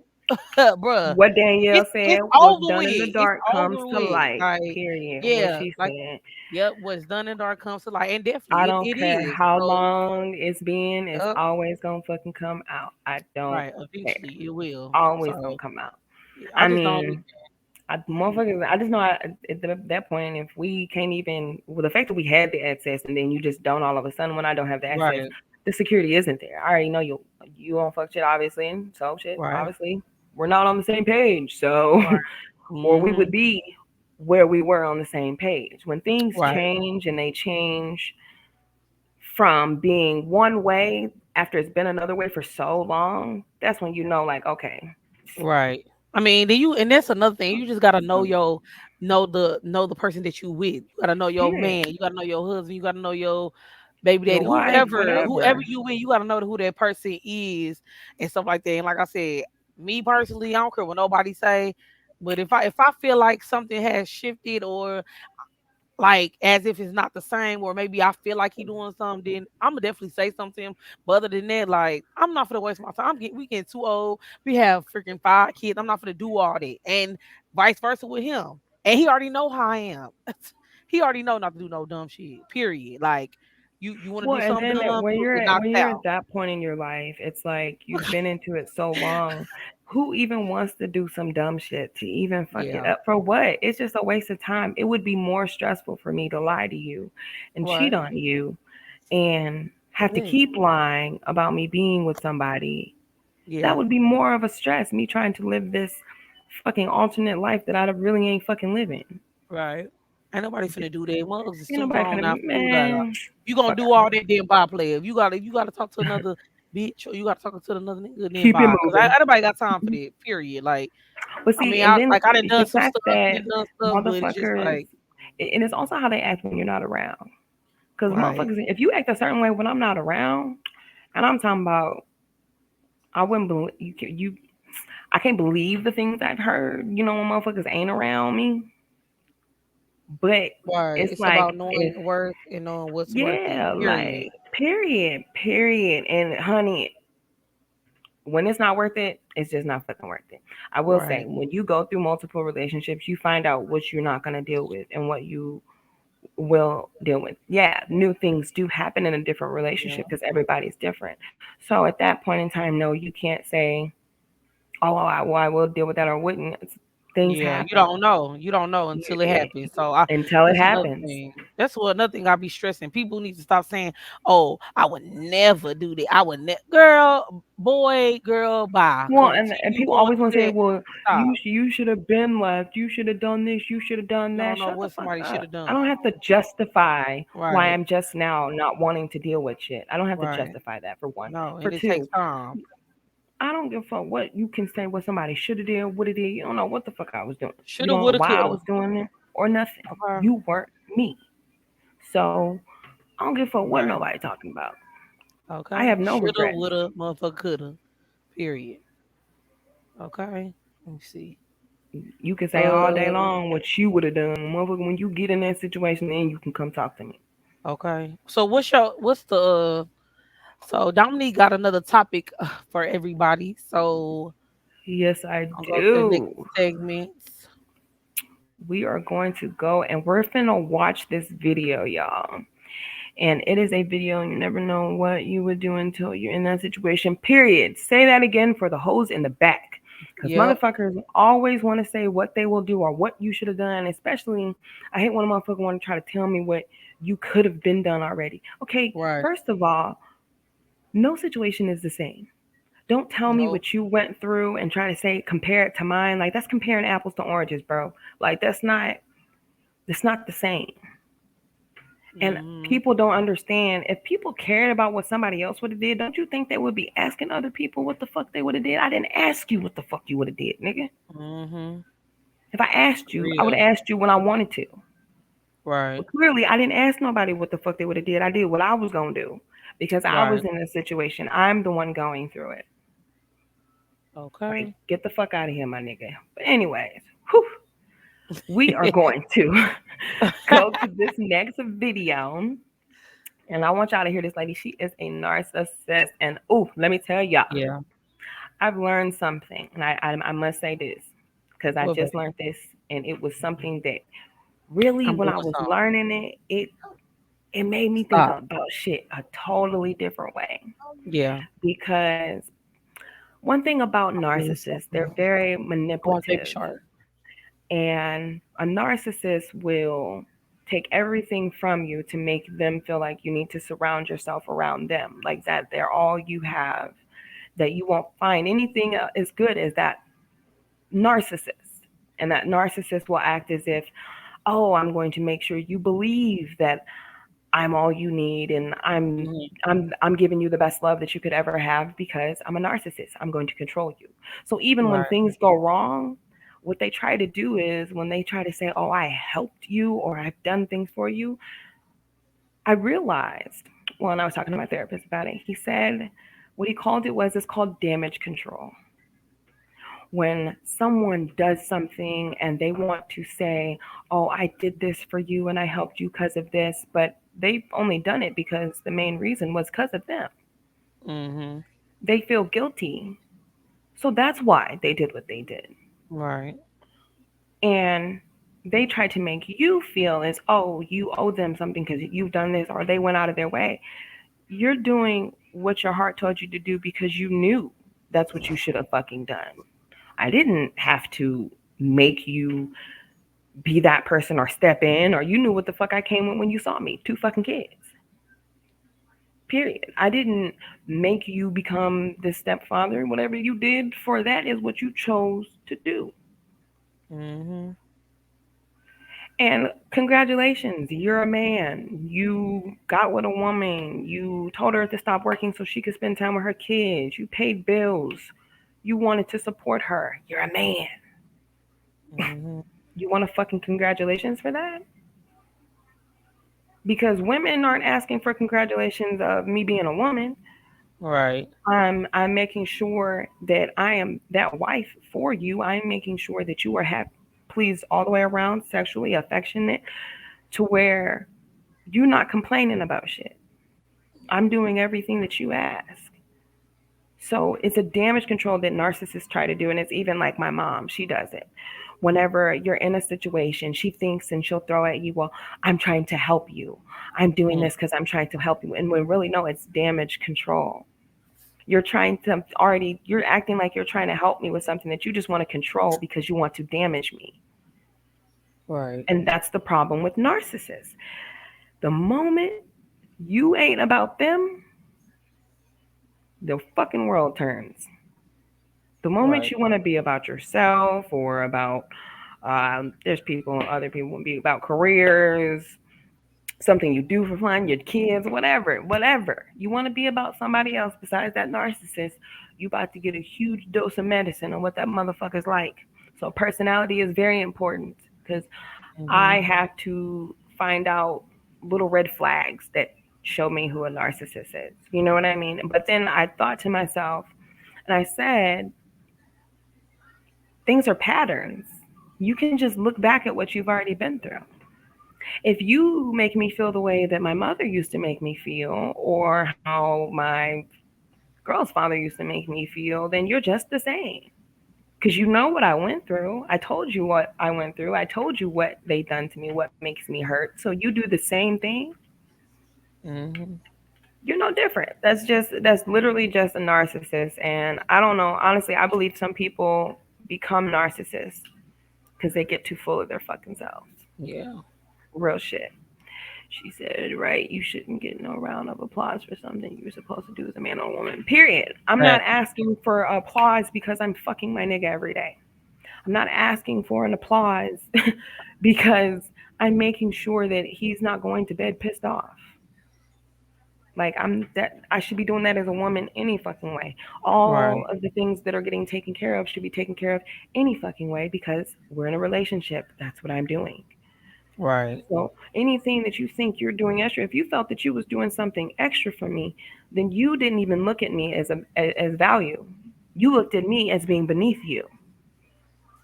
bruh, what Danielle it's said, what's over done with. in the It's dark comes over to with. light. Like, Period. What yeah, she like, said. yep, what's done in dark comes to light, and I definitely it, don't it care is. how So, long it's been, it's yep, always gonna fucking come out. I don't right. care. Eventually, it will. Always gonna So, come out. yeah, I I just don't. mean, motherfuckers, I just know at that point, if we can't even, well, the fact that we had the access and then you just don't all of a sudden when I don't have the access, Right, the security isn't there. I already know you don't fuck shit, obviously, and so shit, right, obviously, we're not on the same page. So, right. or we Hmm. would be where we were on the same page. When things Right, change and they change from being one way after it's been another way for so long, that's when you know, like, okay, right. I mean, then and that's another thing. You just gotta know the person that you with. You gotta know your period, man. You gotta know your husband. You gotta know your baby your daddy. wife, Whoever whatever. you with, you gotta know who that person is and stuff like that. And like I said, me personally, I don't care what nobody say. But if I feel like something has shifted or like as if it's not the same, or maybe I feel like he doing something, then I'm gonna definitely say something to him. But other than that, like I'm not gonna waste my time. We getting too old. We have freaking 5 kids. I'm not gonna do all that, and vice versa with him. And he already know how I am. He already know not to do no dumb shit. Period. Like you want to Well, do and something then dumb, you'll get when knocked you're at out. that point in your life, it's like you've been into it so long. Who even wants to do some dumb shit to even fuck it Yeah. up for what? It's just a waste of time. It would be more stressful for me to lie to you and cheat Right. on you and have to Yeah. keep lying about me being with somebody. That Yeah. would be more of a stress, me trying to live this fucking alternate life that I really ain't fucking living. Right. Ain't nobody finna do that. Mugs is Ain't too nobody grown now finna, for you guys. man, You gonna fuck do out. all that then bye player. You gotta talk to another bitch or you gotta talk to another nigga then Keep it bye. Cause moving. nobody got time for that. Period. Like But I see, mean and I then like I done the done some fact stuff, that been done stuff, but it's just motherfuckers, like and it's also how they act when you're not around. Because right, motherfuckers, if you act a certain way when I'm not around, and I'm talking about I wouldn't believe you. I can't believe the things I've heard. You know, when motherfuckers ain't around me, but Right. it's It's like about knowing if your worth and knowing what's worth it. yeah, Period. like period. And honey, when it's not worth it, it's just not fucking worth it. I will say, Right. when you go through multiple relationships, you find out what you're not gonna deal with and what you will deal with. Yeah, new things do happen in a different Yeah. relationship because everybody's different. So at that point in time, no, you can't say, "Oh, I will deal with that or wouldn't." Things Yeah, you happen. don't know. You don't know You, until it happens. So I until it that's another happens. thing. That's what another thing I be stressing. People need to stop saying, "Oh, I would never do that. I would girl, boy, girl, bye." Well, Cause until and you people going always want to through say, that, "Well, stop. you should have been left. You should have done this. You should have done You don't that." know Shut the what fuck somebody should up. have I done. don't have to justify why Right, I'm just now not wanting to deal with shit. I don't have to right. justify that for one. No, For and it takes two, time. I don't give a fuck what you can say. What somebody should have did, would have did. You don't know what the fuck I was doing. You Shoulda, don't know woulda, why I coulda. was doing it or nothing. Okay. You weren't me. So I don't give a fuck what Right. nobody talking about. I Okay. have no Shoulda, regrets. woulda, motherfucker, coulda. Period. Okay. Let me see. You can say all day Uh. long what you would have done. Motherfucker, when you get in that situation, then you can come talk to me. Okay. So what's the so Dominique got another topic for everybody. So Yes, I I'll go to the next do. segments. We are going to go and we're finna watch this video, y'all. And it is a video, and you never know what you would do until you're in that situation. Period. Say that again for the hoes in the back. Because Yep. motherfuckers always want to say what they will do or what you should have done. Especially, I hate when a motherfucker want to try to tell me what you could have been done already. Okay, Right. first of all, no situation is the same. Don't tell me No. what you went through and try to say compare it to mine. Like that's comparing apples to oranges, bro. Like that's not the same. And Hmm. people don't understand. If people cared about what somebody else would have did, don't you think they would be asking other people what the fuck they would have did? I didn't ask you what the fuck you would have did, nigga. Hmm. If I asked you, I would Real. have asked you when I wanted to. Right. But clearly, I didn't ask nobody what the fuck they would have did. I did what I was gonna do because I was Right. in this situation. I'm the one going through it. Like, Okay. get the fuck out of here, my nigga. But anyways, whew, we are going to go to this next video. And I want y'all to hear this lady. She is a narcissist. And oh, let me tell y'all, Yeah. I've learned something. And I must say this because I Well, just baby, learned this. And it was something that really, I'm when doing I was something. learning it made me think Stop. about shit a totally different way. Yeah. Because one thing about I'm doing narcissists, they're something. very I want to take a manipulative. shower. And a narcissist will take everything from you to make them feel like you need to surround yourself around them, like that they're all you have, that you won't find anything as good as that narcissist. And that narcissist will act as if, oh, I'm going to make sure you believe that I'm all you need and Hmm. I'm giving you the best love that you could ever have because I'm a narcissist. I'm going to control you. So even when Right. things go wrong, what they try to do is when they try to say, "Oh, I helped you or I've done things for you," I realized when I was talking to my therapist about it, he said what he called it was it's called damage control. When someone does something and they want to say, "Oh, I did this for you and I helped you because of this," but they've only done it because the main reason was because of them. Hmm. They feel guilty. So that's why they did what they did. Right. And they try to make you feel as, oh, you owe them something because you've done this or they went out of their way. You're doing what your heart told you to do because you knew that's what you should have fucking done. I didn't have to make you be that person or step in, or you knew what the fuck I came with when you saw me. Two fucking kids. Period. I didn't make you become the stepfather. Whatever you did for that is what you chose to do. Hmm. And congratulations, you're a man. You got with a woman. You told her to stop working so she could spend time with her kids. You paid bills. You wanted to support her. You're a man. Hmm. You want a fucking congratulations for that? Because women aren't asking for congratulations of me being a woman. Right. I'm making sure that I am that wife for you. I'm making sure that you are happy, pleased all the way around, sexually affectionate, to where you're not complaining about shit. I'm doing everything that you ask. So it's a damage control that narcissists try to do, and it's even like my mom. She does it. Whenever you're in a situation, she thinks and she'll throw at you, "Well, I'm trying to help you. I'm doing Mm. this because I'm trying to help you." And when really, no, it's damage control. You're trying to already, you're acting like you're trying to help me with something that you just want to control because you want to damage me. Right. And that's the problem with narcissists. The moment you ain't about them, the fucking world turns. The moment Right. you want to be about yourself or about, there's people, other people want to be about careers, something you do for fun, your kids, whatever. You want to be about somebody else besides that narcissist, you about to get a huge dose of medicine on what that motherfucker's like. So personality is very important because I Hmm. have to find out little red flags that show me who a narcissist is. You know what I mean? But then I thought to myself, and I said, things are patterns. You can just look back at what you've already been through. If you make me feel the way that my mother used to make me feel, or how my girl's father used to make me feel, then you're just the same. Because you know what I went through. I told you what I went through. I told you what they done to me, what makes me hurt. So you do the same thing. Hmm. You're no different. That's literally just a narcissist. And I don't know. Honestly, I believe some people become narcissists because they get too full of their fucking selves. Yeah. Real shit. She said, right, you shouldn't get no round of applause for something you're supposed to do as a man or a woman. Period. I'm not Exactly. asking for applause because I'm fucking my nigga every day. I'm not asking for an applause because I'm making sure that he's not going to bed pissed off. Like I should be doing that as a woman any fucking way. All Right. of the things that are getting taken care of should be taken care of any fucking way because we're in a relationship. That's what I'm doing. Right. So anything that you think you're doing extra, if you felt that you was doing something extra for me, then you didn't even look at me as value. You looked at me as being beneath you.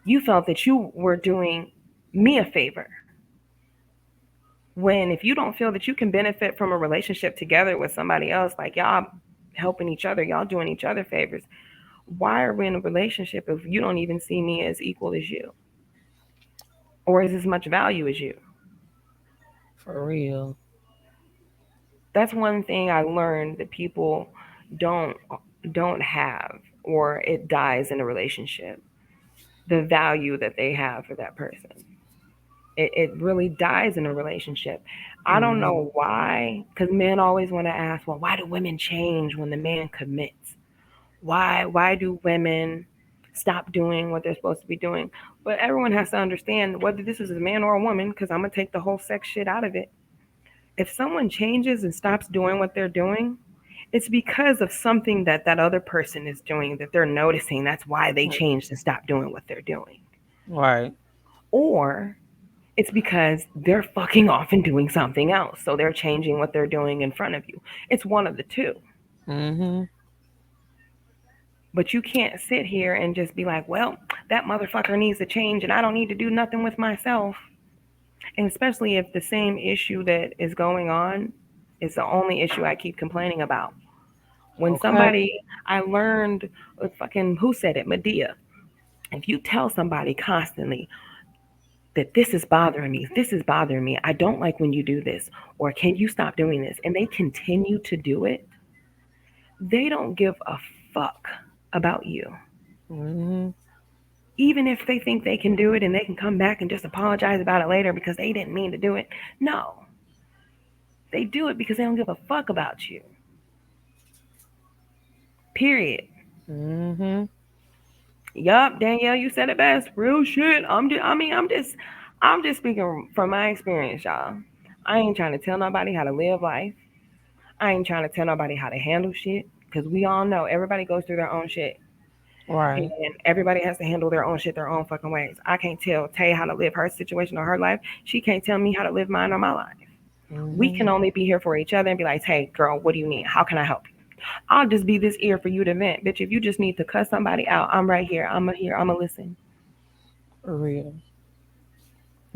You felt that you were doing me a favor. When if you don't feel that you can benefit from a relationship together with somebody else, like y'all helping each other, y'all doing each other favors, why are we in a relationship if you don't even see me as equal as you or as much value as you? For real. That's one thing I learned that people don't don't have, or it dies in a relationship. The value that they have for that person. It really dies in a relationship. I don't Hmm. know why, because men always want to ask, well, why do women change when the man commits? Why do women stop doing what they're supposed to be doing? But everyone has to understand whether this is a man or a woman, because I'm gonna take the whole sex shit out of it. If someone changes and stops doing what they're doing, it's because of something that that other person is doing that they're noticing. That's why they changed and stopped doing what they're doing. Right. Or it's because they're fucking off and doing something else. So they're changing what they're doing in front of you. It's one of the two. Hmm. But you can't sit here and just be like, well, that motherfucker needs to change and I don't need to do nothing with myself. And especially if the same issue that is going on is the only issue I keep complaining about. When Okay. somebody, I learned, fucking, who said it? Medea. If you tell somebody constantly that this is bothering me, this is bothering me, I don't like when you do this, or can you stop doing this, and they continue to do it, they don't give a fuck about you. Hmm. Even if they think they can do it and they can come back and just apologize about it later because they didn't mean to do it. No, they do it because they don't give a fuck about you. Period. Hmm. Yup, Danielle, you said it best. Real shit. I'm just speaking from my experience, y'all. I ain't trying to tell nobody how to live life. I ain't trying to tell nobody how to handle shit because we all know everybody goes through their own shit. And Right. everybody has to handle their own shit their own fucking ways. I can't tell Tay how to live her situation or her life. She can't tell me how to live mine or my life. We Hmm. can only be here for each other and be like, hey, girl, what do you need? How can I help you? I'll just be this ear for you to vent. Bitch, if you just need to cuss somebody out, I'm right here. I'm a listen. For real.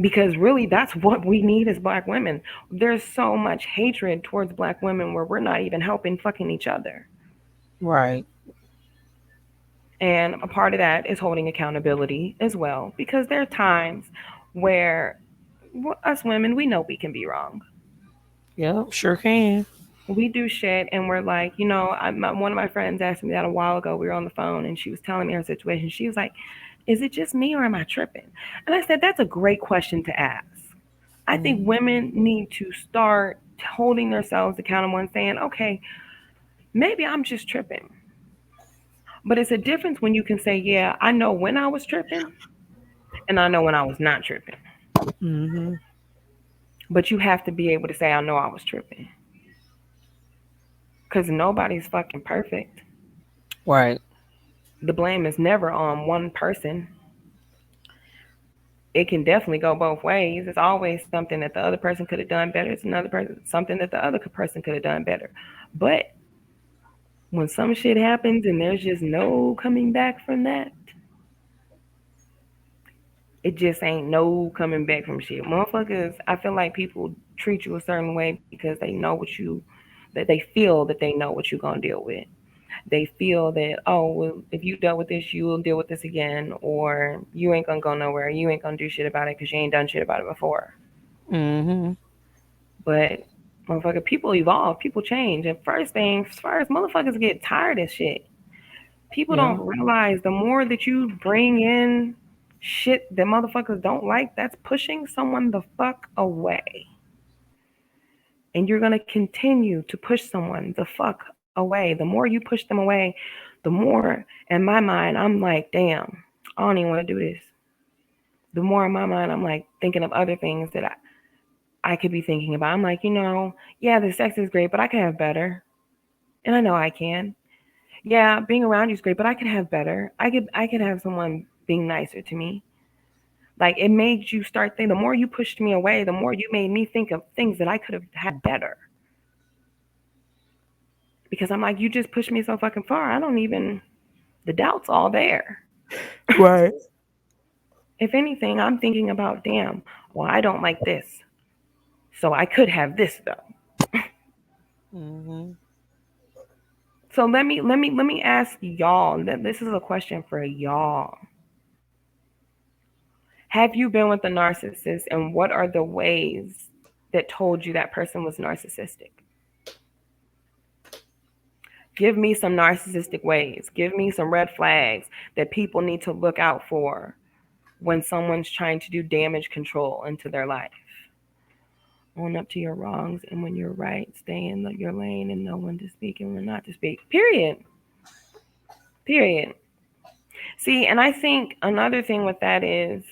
Because really that's what we need as black women. There's so much hatred towards black women where we're not even helping fucking each other. Right. And a part of that is holding accountability as well. Because there are times where us women, we know we can be wrong. Yep, sure can. We do shit and we're like, one of my friends asked me that a while ago. We were on the phone and she was telling me her situation. She was like, is it just me or am I tripping? And I said, that's a great question to ask. I think women need to start holding themselves accountable and saying, okay, maybe I'm just tripping. But it's a difference when you can say, yeah, I know when I was tripping and I know when I was not tripping. Mm-hmm. But you have to be able to say, I know I was tripping. Because nobody's fucking perfect. Right. The blame is never on one person. It can definitely go both ways. It's always something that the other person could have done better. It's another person, something that the other person could have done better. But when some shit happens and there's just no coming back from that, it just ain't no coming back from shit. Motherfuckers, I feel like people treat you a certain way because they know that they feel that they know what you're gonna deal with. They feel that, oh, well, if you dealt with this, you will deal with this again, or you ain't gonna go nowhere. You ain't gonna do shit about it because you ain't done shit about it before. Mm-hmm. But motherfucker, people evolve, people change. And first things first, motherfuckers get tired of shit. People Yeah. don't realize the more that you bring in shit that motherfuckers don't like, that's pushing someone the fuck away. And you're gonna continue to push someone the fuck away. The more you push them away, the more in my mind I'm like, damn, I don't even want to do this. The more in my mind I'm like thinking of other things that I could be thinking about. I'm like, yeah, the sex is great, but I could have better. And I know I can. Yeah, being around you is great, but I could have better. I could have someone being nicer to me. Like it made you start thinking. The more you pushed me away, the more you made me think of things that I could have had better. Because I'm like, you just pushed me so fucking far. I don't even. The doubt's all there. Right. If anything, I'm thinking about, damn, well, I don't like this, so I could have this though. Mm-hmm. So let me ask y'all. This is a question for y'all. Have you been with a narcissist, and what are the ways that told you that person was narcissistic? Give me some narcissistic ways. Give me some red flags that people need to look out for when someone's trying to do damage control into their life. Own up to your wrongs, and when you're right, stay in your lane and know when to speak and when not to speak. Period. Period. See, and I think another thing with that is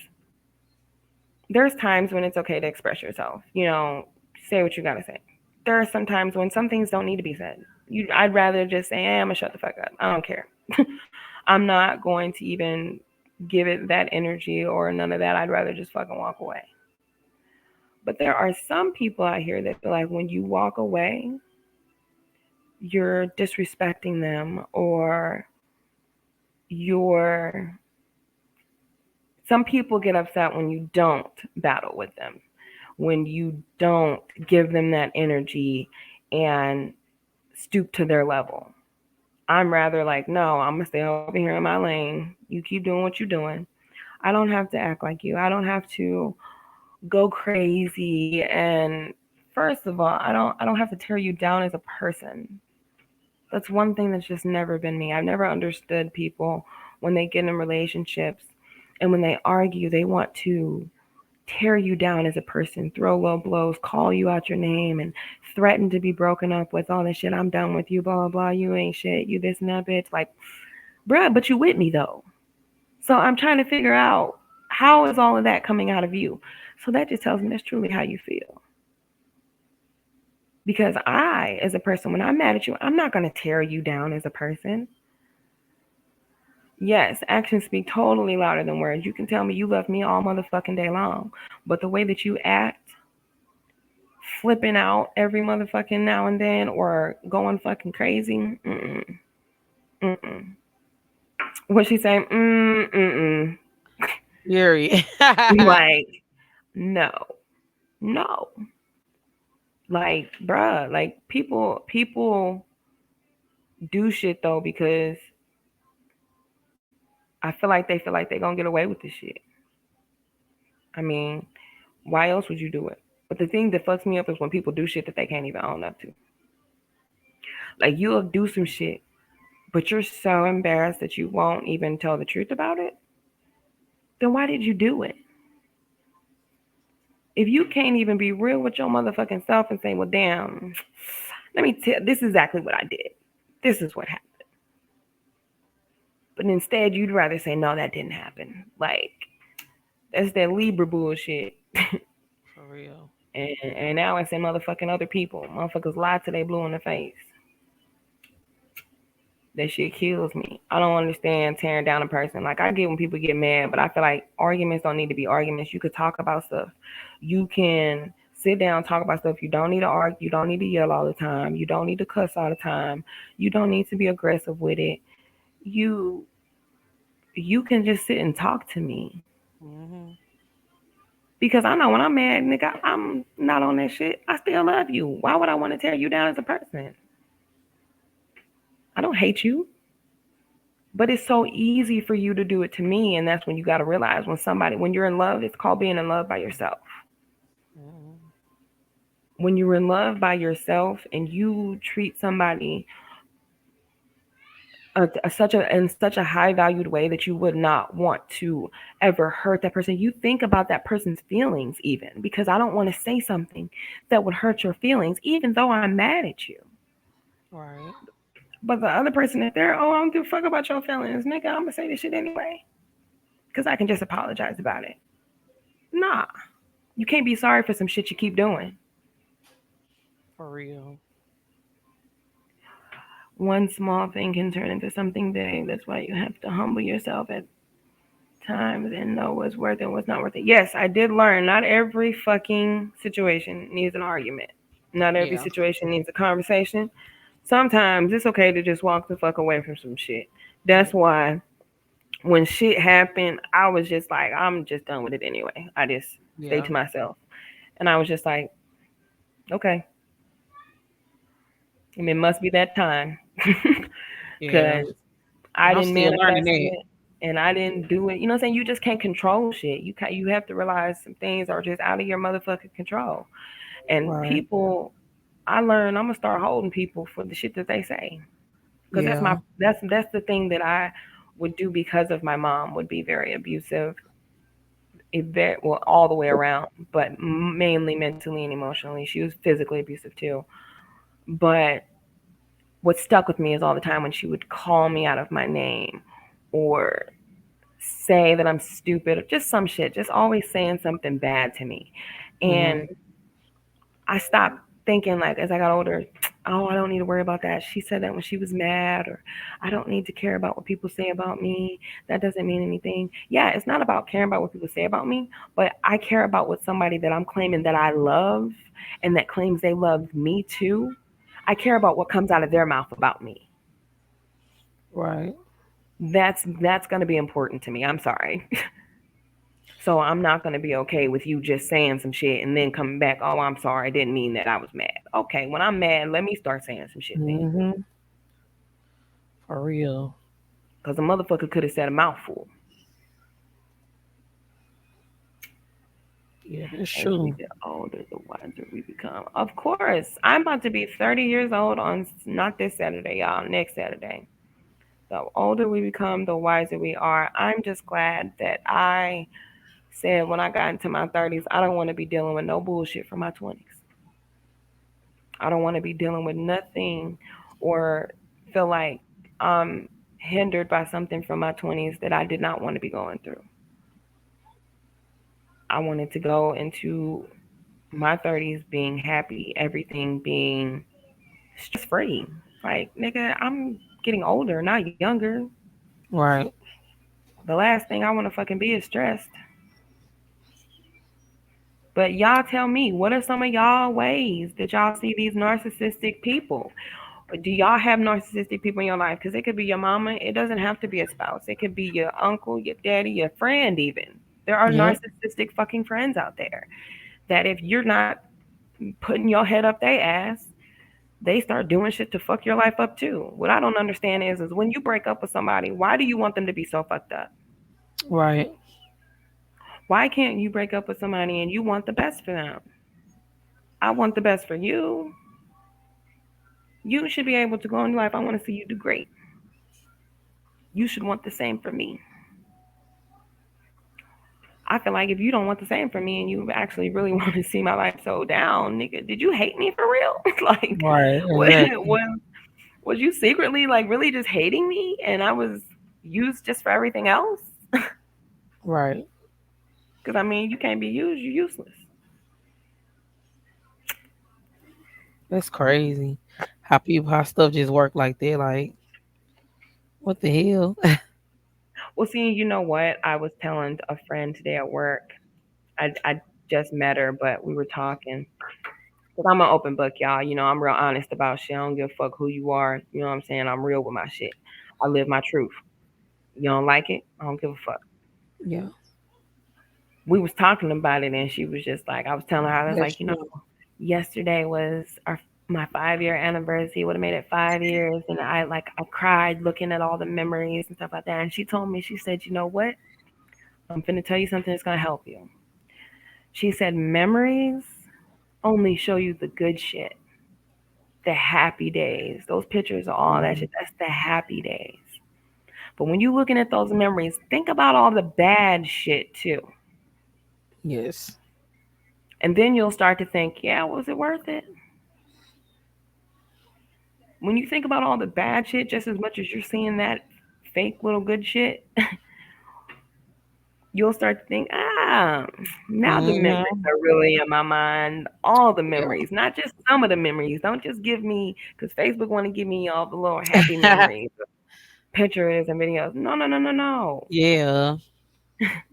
there's times when it's okay to express yourself. Say what you gotta say. There are some times when some things don't need to be said. I'd rather just say, hey, I'm gonna shut the fuck up. I don't care. I'm not going to even give it that energy or none of that. I'd rather just fucking walk away. But there are some people out here that feel like when you walk away, you're disrespecting them or you're. Some people get upset when you don't battle with them, when you don't give them that energy and stoop to their level. I'm rather like, no, I'm gonna stay over here in my lane. You keep doing what you're doing. I don't have to act like you. I don't have to go crazy. And first of all, I don't have to tear you down as a person. That's one thing that's just never been me. I've never understood people when they get in relationships and when they argue, they want to tear you down as a person, throw low blows, call you out your name, and threaten to be broken up with all this shit. I'm done with you, blah, blah, blah. You ain't shit. You this and that, bitch. Like, bruh, but you with me, though. So I'm trying to figure out how is all of that coming out of you. So that just tells me that's truly how you feel. Because I, as a person, when I'm mad at you, I'm not going to tear you down as a person. Yes, actions speak totally louder than words. You can tell me you love me all motherfucking day long, but the way that you act flipping out every motherfucking now and then or going fucking crazy. Mm-mm. What she saying? Mm-mm. Period. Like, no, no. Like, bruh, like people do shit though because I feel like they're gonna get away with this shit. I mean, why else would you do it? But the thing that fucks me up is when people do shit that they can't even own up to. Like you'll do some shit, but you're so embarrassed that you won't even tell the truth about it. Then why did you do it? If you can't even be real with your motherfucking self and say, well, damn, let me tell, this is exactly what I did. This is what happened. But instead, you'd rather say, no, that didn't happen. Like, that's that Libra bullshit. For real. And now it's in motherfucking other people. Motherfuckers lie till they blue in the face. That shit kills me. I don't understand tearing down a person. Like I get when people get mad, but I feel like arguments don't need to be arguments. You could talk about stuff. You can sit down, talk about stuff. You don't need to argue. You don't need to yell all the time. You don't need to cuss all the time. You don't need to be aggressive with it. You you can just sit and talk to me. Mm-hmm. Because I know when I'm mad, nigga, I'm not on that shit. I still love you. Why would I want to tear you down as a person? I don't hate you. But it's so easy for you to do it to me. And that's when you got to realize when you're in love, it's called being in love by yourself. Mm-hmm. When you're in love by yourself and you treat somebody in such a high valued way that you would not want to ever hurt that person, you think about that person's feelings, even because I don't want to say something that would hurt your feelings, even though I'm mad at you. Right. But the other person, if they're, oh, I don't give a fuck about your feelings, nigga, I'm gonna say this shit anyway. Because I can just apologize about it. Nah. You can't be sorry for some shit you keep doing. For real. One small thing can turn into something big. That's why you have to humble yourself at times and know what's worth it and what's not worth it. Yes, I did learn not every fucking situation needs an argument. Not every Yeah. situation needs a conversation. Sometimes it's okay to just walk the fuck away from some shit. That's why when shit happened, I was just like, I'm just done with it anyway. I just stayed Yeah. to myself. And I was just like, okay. And it must be that time. Yeah. Because I I'm didn't still learning manifest that. it and I didn't do it. You know what I'm saying? You just can't control shit. You have to realize some things are just out of your motherfucking control. And Right. people, I learned I'm gonna start holding people for the shit that they say. Because Yeah. that's the thing that I would do because of my mom would be very abusive, well all the way around, but mainly mentally and emotionally. She was physically abusive too. But what stuck with me is all the time when she would call me out of my name or say that I'm stupid or just some shit, just always saying something bad to me. And Mm-hmm. I stopped thinking like as I got older, oh, I don't need to worry about that. She said that when she was mad, or I don't need to care about what people say about me. That doesn't mean anything. Yeah, it's not about caring about what people say about me, but I care about what somebody that I'm claiming that I love and that claims they love me too. I care about what comes out of their mouth about me. Right. That's going to be important to me. I'm sorry. So I'm not going to be okay with you just saying some shit and then coming back, oh, I'm sorry, I didn't mean that, I was mad. Okay, when I'm mad, let me start saying some shit then. Mm-hmm. For real. Because a motherfucker could have said a mouthful. Yeah, that's As we true. get older, the wiser we become. Of course, I'm about to be 30 years old on not this Saturday, y'all, next Saturday. The older we become, the wiser we are. I'm just glad that I said when I got into my 30s, I don't want to be dealing with no bullshit from my 20s. I don't want to be dealing with nothing or feel like I'm hindered by something from my 20s that I did not want to be going through. I wanted to go into my 30s being happy, everything being stress free. Like, nigga, I'm getting older, not younger. Right. The last thing I want to fucking be is stressed. But y'all tell me, what are some of y'all ways that y'all see these narcissistic people? Or do y'all have narcissistic people in your life? Because it could be your mama. It doesn't have to be a spouse. It could be your uncle, your daddy, your friend, even. There are Yep. narcissistic fucking friends out there that if you're not putting your head up their ass, they start doing shit to fuck your life up too. What I don't understand is when you break up with somebody, why do you want them to be so fucked up? Right. Why can't you break up with somebody and you want the best for them? I want the best for you. You should be able to go in life. I want to see you do great. You should want the same for me. I feel like if you don't want the same for me and you actually really want to see my life so down, nigga, did you hate me for real? Like, Right. what Exactly. was you secretly like really just hating me and I was used just for everything else? Right. Because I mean, you can't be used, you're useless. That's crazy. How stuff just work like that. Like, what the hell? Well, see, you know what? I was telling a friend today at work. I just met her, but we were talking. Because I'm an open book, y'all. You know, I'm real honest about shit. I don't give a fuck who you are. You know what I'm saying? I'm real with my shit. I live my truth. You don't like it? I don't give a fuck. Yeah. We was talking about it, and she was just like, I was telling her, I was That's like, true. yesterday was my 5 year anniversary. Would have made it 5 years, and I cried looking at all the memories and stuff like that. And she told me, she said, you know what? I'm finna tell you something that's gonna help you. She said, memories only show you the good shit, the happy days. Those pictures, all that Mhm. shit, that's the happy days. But when you're looking at those memories, think about all the bad shit too. Yes. And then you'll start to think, yeah, was it worth it? When you think about all the bad shit just as much as you're seeing that fake little good shit, you'll start to think, now the memories Hmm. are really in my mind. All the Yeah. memories, not just some of the memories. Don't just give me, because Facebook want to give me all the little happy memories, pictures and videos. No, no, no, no, no. Yeah.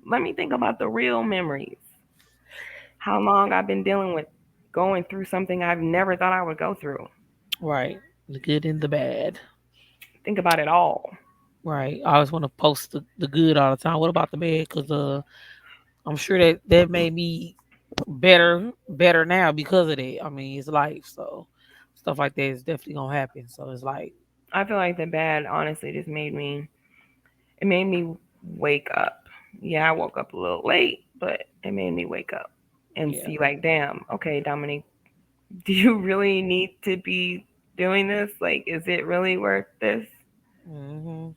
Let me think about the real memories. How long I've been dealing with going through something I've never thought I would go through. Right. The good and the bad. Think about it all. Right. I always want to post the good all the time. What about the bad? Because I'm sure that made me better now because of that. I mean, it's life, so stuff like that is definitely gonna happen. So it's like, I feel like the bad honestly just made me wake up. Yeah, I woke up a little late, but it made me wake up and yeah. see like, damn, okay, Dominique, do you really need to be doing this? Like, is it really worth this? Hmm.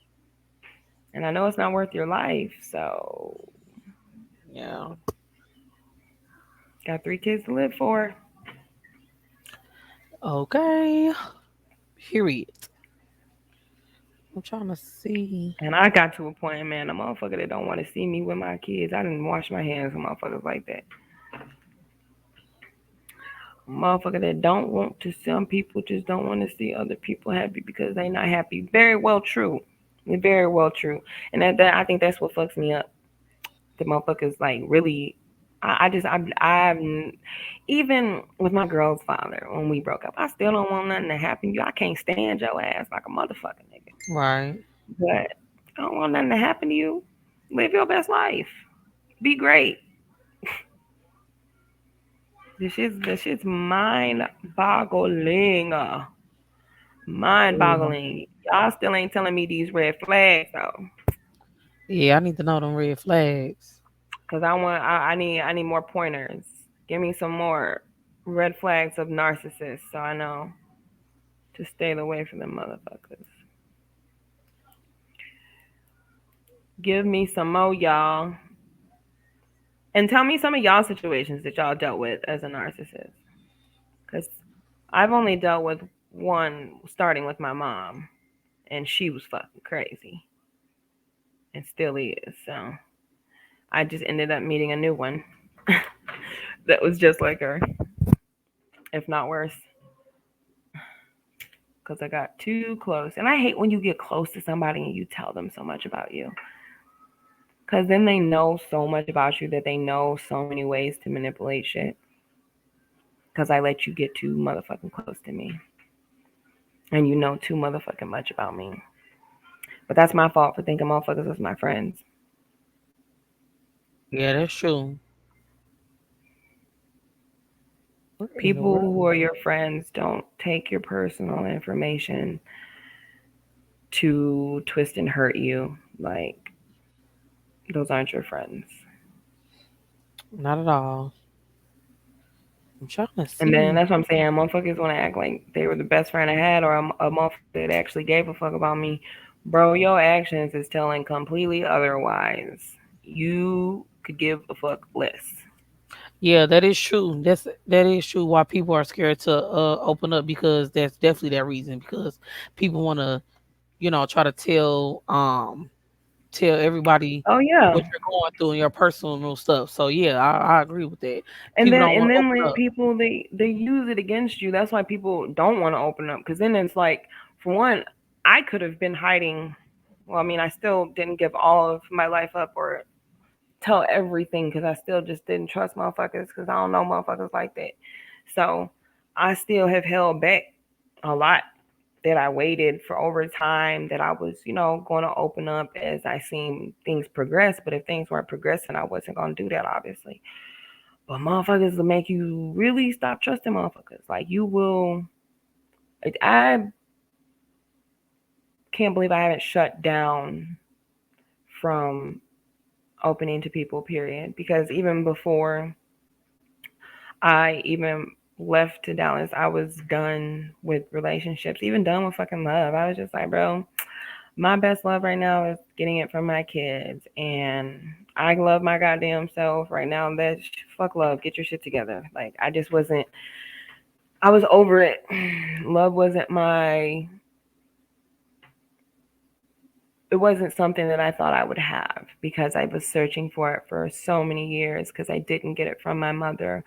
And I know it's not worth your life, so Yeah. got 3 kids to live for. Okay. Period. I'm trying to see. And I got to a point, man, a motherfucker that don't want to see me with my kids. I didn't wash my hands with motherfuckers like that. Motherfucker that don't want to, some people just don't want to see other people happy because they not happy. Very well true. Very well true. And that I think that's what fucks me up. The motherfuckers like really. I just I'm even with my girl's father when we broke up. I still don't want nothing to happen to you. I can't stand your ass like a motherfucker nigga. Right. But I don't want nothing to happen to you. Live your best life. Be great. This shit's mind boggling. Mind Yeah. boggling. Y'all still ain't telling me these red flags though. Yeah, I need to know them red flags. Cause I need more pointers. Give me some more red flags of narcissists so I know to stay away from them motherfuckers. Give me some more, y'all. And tell me some of y'all situations that y'all dealt with as a narcissist. Cause I've only dealt with one starting with my mom. And she was fucking crazy. And still is. So I just ended up meeting a new one that was just like her, if not worse. Because I got too close. And I hate when you get close to somebody and you tell them so much about you. Because then they know so much about you that they know so many ways to manipulate shit. Because I let you get too motherfucking close to me. And you know too motherfucking much about me. But that's my fault for thinking motherfuckers was my friends. Yeah, that's true. What in the People world? who are your friends don't take your personal information to twist and hurt you. Like, those aren't your friends. Not at all. I'm trying to And then see. that's what I'm saying. Motherfuckers want to act like they were the best friend I had, or a motherfucker that actually gave a fuck about me. Bro, your actions is telling completely otherwise. You could give a fuck less. Yeah, that is true. That is true. Why people are scared to open up, because that's definitely that reason. Because people want to, try to tell everybody Oh yeah. what you're going through and your personal stuff. So yeah, I agree with that. And People then don't and want to then open when up. people they use it against you, that's why people don't want to open up. Because then it's like, for one, I could have been hiding. Well, I mean, I still didn't give all of my life up or tell everything because I still just didn't trust motherfuckers because I don't know motherfuckers like that. So I still have held back a lot, that I waited for over time, that I was, going to open up as I seen things progress. But if things weren't progressing, I wasn't going to do that, obviously. But motherfuckers will make you really stop trusting motherfuckers. Like, you will. I can't believe I haven't shut down from opening to people, period. Because even before I even left to Dallas, I was done with relationships, even done with fucking love. I was just like, bro, my best love right now is getting it from my kids. And I love my goddamn self right now. That's fuck love. Get your shit together. Like, I just wasn't, I was over it. Love wasn't it wasn't something that I thought I would have because I was searching for it for so many years because I didn't get it from my mother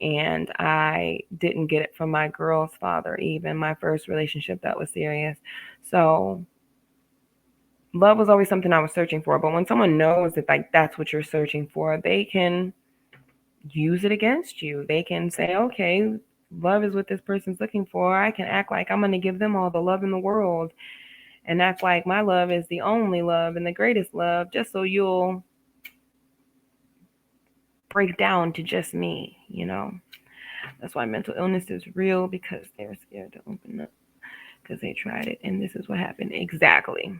and I didn't get it from my girl's father, even my first relationship that was serious. So love was always something I was searching for. But when someone knows that like that's what you're searching for, they can use it against you. They can say, okay, love is what this person's looking for. I can act like I'm going to give them all the love in the world and act like my love is the only love and the greatest love just so you'll break down to just me. That's why mental illness is real, because they're scared to open up because they tried it and this is what happened. Exactly.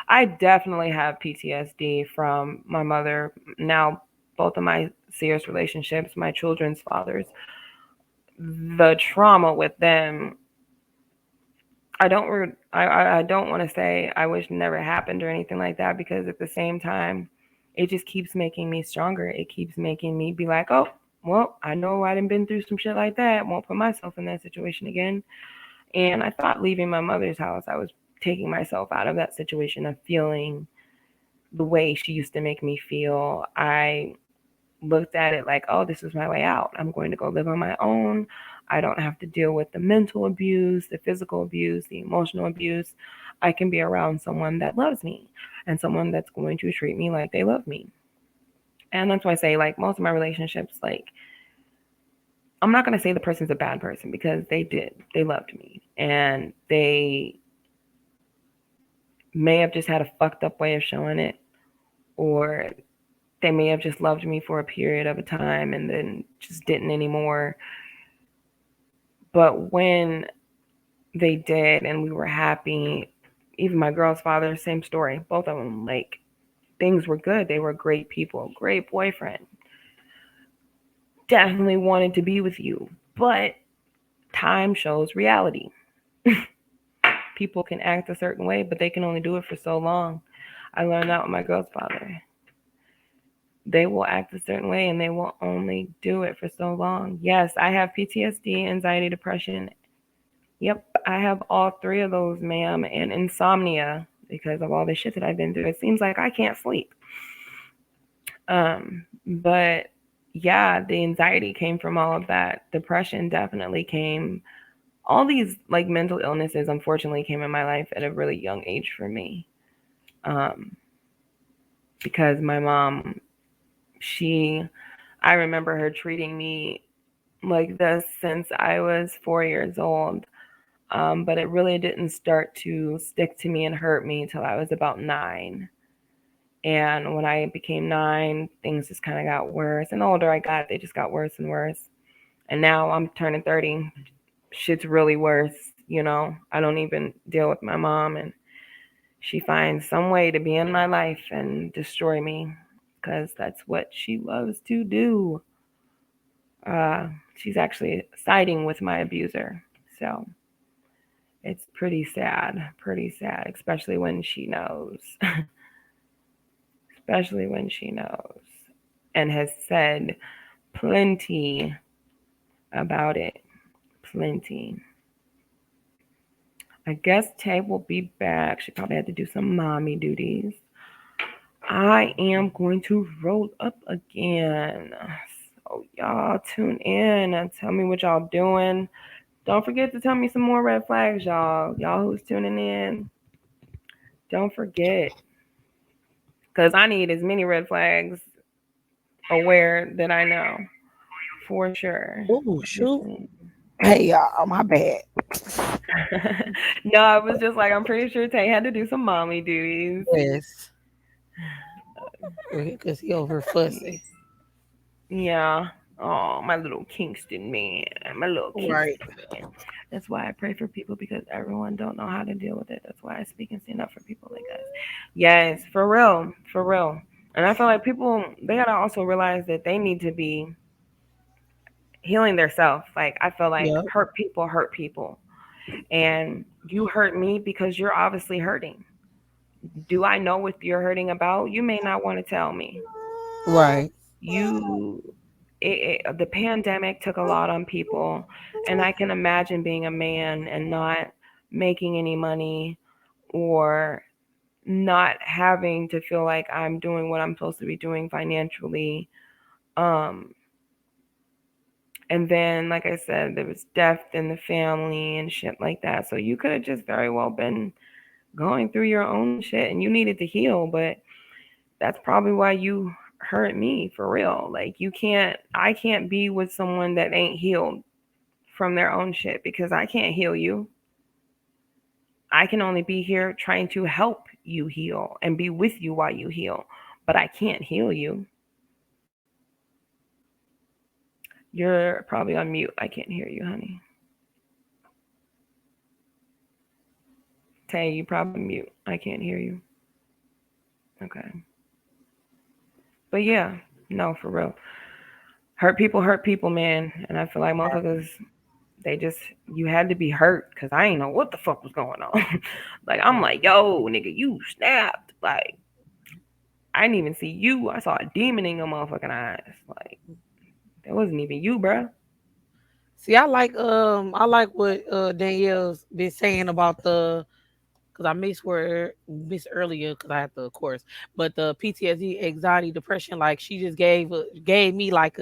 I definitely have PTSD from my mother. Now, both of my serious relationships, my children's fathers, the trauma with them. I don't want to say I wish never happened or anything like that, because at the same time, it just keeps making me stronger. It keeps making me be like, oh, well, I know I done been through some shit like that. Won't put myself in that situation again. And I thought leaving my mother's house, I was taking myself out of that situation of feeling the way she used to make me feel. I looked at it like, oh, this is my way out. I'm going to go live on my own. I don't have to deal with the mental abuse, the physical abuse, the emotional abuse. I can be around someone that loves me and someone that's going to treat me like they love me. And that's why I say, like, most of my relationships, like, I'm not going to say the person's a bad person because they did. They loved me. And they may have just had a fucked up way of showing it, or they may have just loved me for a period of a time and then just didn't anymore. But when they did and we were happy, even my girl's father, same story. Both of them, like, things were good. They were great people, great boyfriend. Definitely wanted to be with you. But time shows reality. People can act a certain way, but they can only do it for so long. I learned that with my girl's father. They will act a certain way and they will only do it for so long. Yes, I have PTSD, anxiety, depression. Yep, I have all three of those, ma'am, and insomnia because of all the shit that I've been through. It seems like I can't sleep. But yeah, the anxiety came from all of that. Depression definitely came. All these like mental illnesses unfortunately came in my life at a really young age for me. Um, because my mom, she, I remember her treating me like this since I was 4 years old. But it really didn't start to stick to me and hurt me till I was about 9. And when I became 9, things just kind of got worse. And the older I got, they just got worse and worse. And now I'm turning 30. Shit's really worse. You know, I don't even deal with my mom, and she finds some way to be in my life and destroy me because that's what she loves to do. Uh, she's actually siding with my abuser. So it's pretty sad, especially when she knows, especially when she knows and has said plenty about it. Plenty. I guess Tay will be back. She probably had to do some mommy duties. I am going to roll up again. So y'all tune in and tell me what y'all doing. Don't forget to tell me some more red flags, y'all. Y'all who's tuning in, don't forget. Because I need as many red flags aware that I know. For sure. Oh shoot. Hey y'all, my bad. No, I was just like, I'm pretty sure Tay had to do some mommy duties. Yes. Because he over fussing. Yeah. Oh, my little Kingston man. My little Kingston Right. man. That's why I pray for people, because everyone don't know how to deal with it. That's why I speak and stand up for people like us. Yes, for real. For real. And I feel like people, they gotta also realize that they need to be healing themselves. Like, I feel like Yep. hurt people. And you hurt me because you're obviously hurting. Do I know what you're hurting about? You may not want to tell me. Right. You, the pandemic took a lot on people, and I can imagine being a man and not making any money, or not having to feel like I'm doing what I'm supposed to be doing financially. Um, and then, like I said, there was death in the family and shit like that. So you could have just very well been going through your own shit and you needed to heal, but that's probably why you hurt me for real. Like, I can't be with someone that ain't healed from their own shit, because I can't heal you. I can only be here trying to help you heal and be with you while you heal, but I can't heal you. You're probably on mute. I can't hear you, honey. Tay, you probably mute. I can't hear you. Okay. But yeah, no, for real. Hurt people, man. And I feel like motherfuckers, they just, you had to be hurt, because I ain't know what the fuck was going on. Like, I'm like, yo, nigga, you snapped. Like, I didn't even see you. I saw a demon in your motherfucking eyes. Like, that wasn't even you, bruh. See, I like what Danielle's been saying about the, because I missed earlier because I had to, of course, but the PTSD, anxiety, depression, like she just gave me like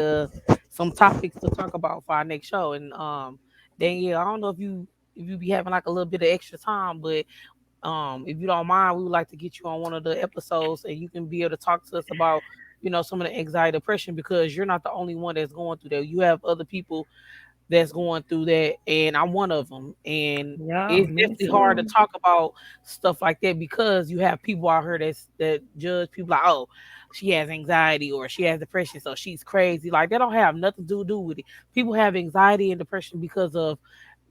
some topics to talk about for our next show. And Danielle, I don't know if you be having like a little bit of extra time, but if you don't mind, we would like to get you on one of the episodes and you can be able to talk to us about, some of the anxiety, depression, because you're not the only one that's going through that. You have other people that's going through that, and I'm one of them. And Yeah, it's me definitely hard to too. talk about stuff like that because you have people out here that judge people like, oh, she has anxiety or she has depression, so she's crazy. Like, they don't have nothing to do with it. People have anxiety and depression because of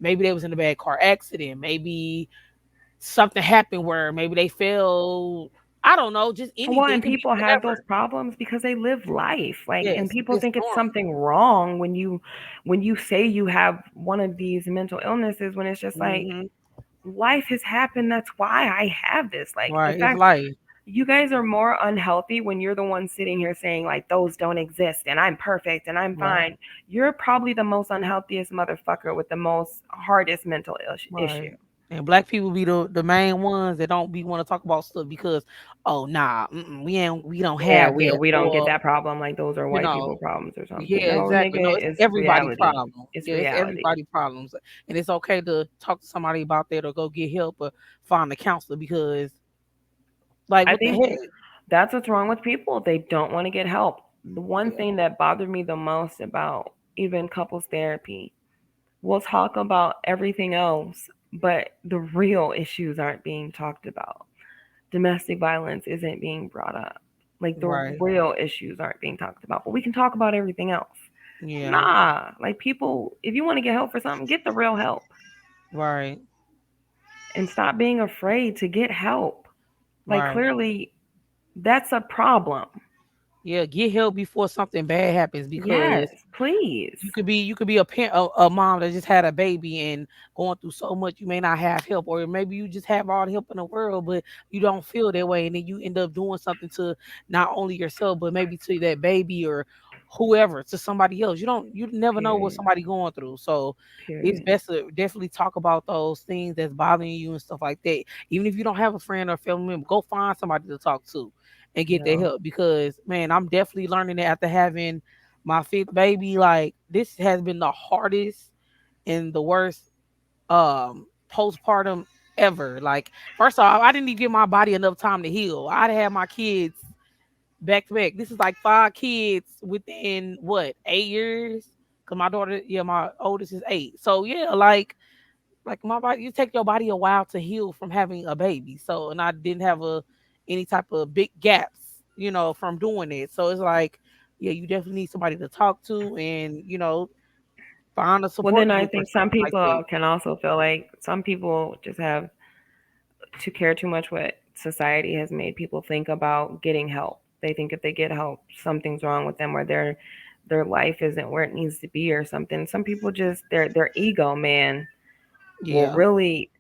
maybe they was in a bad car accident, maybe something happened where maybe they fell. I don't know, just Well, anything. It and could be people have those whatever. problems because they live life. Like, and Yes, people it's think it's normal. something wrong when you say you have one of these mental illnesses, when it's just like, Hmm. life has happened. That's why I have this. Like, the Right, it's fact life. you guys are more unhealthy when you're the one sitting here saying like those don't exist and I'm perfect and I'm Right, fine. You're probably the most unhealthiest motherfucker with the most hardest mental issue. right. And black people be the main ones that don't be want to talk about stuff because, oh nah, we don't Yeah, have that, we don't get or that problem. Like, those are you white know, people problems or something. yeah, No, exactly. No, nigga, it's it's everybody reality. problem. It's Yeah, it's reality. everybody problems, and it's okay to talk to somebody about that or go get help or find a counselor because, like, I what the think heck? That's what's wrong with people. They don't want to get help. The one Yeah. thing that bothered me the most about even couples therapy, we'll talk about everything else, but the real issues aren't being talked about. Domestic violence isn't being brought up. Like the Right. real issues aren't being talked about, but we can talk about everything else. Yeah. Nah, like people, if you want to get help for something, get the real help Right. and stop being afraid to get help. Like Right. clearly, that's a problem. Yeah. Get help before something bad happens, because Yes, please. you could be a parent, a mom that just had a baby and going through so much, you may not have help, or maybe you just have all the help in the world, but you don't feel that way, and then you end up doing something to not only yourself but maybe to that baby or whoever, to somebody else. You never know what Period. somebody going through. So it's Period. best to definitely talk about those things that's bothering you and stuff like that. Even if you don't have a friend or family member, go find somebody to talk to and get their Yeah. help, because man, I'm definitely learning that after having my fifth baby. Like, this has been the hardest and the worst postpartum ever. Like, first off, I didn't even give my body enough time to heal. I'd had my kids back to back. This is like 5 kids within what, 8 years? Cause my daughter, yeah, my oldest is 8. So yeah, like my body, you take your body a while to heal from having a baby. So, and I didn't have any type of big gaps, from doing it. So it's like, yeah, you definitely need somebody to talk to, and find a Well, support then I group or think some something like people that. can also feel like some people just have to care too much what society has made people think about getting help. They think if they get help, something's wrong with them, or their life isn't where it needs to be, or something. Some people just their ego, man, will Yeah. really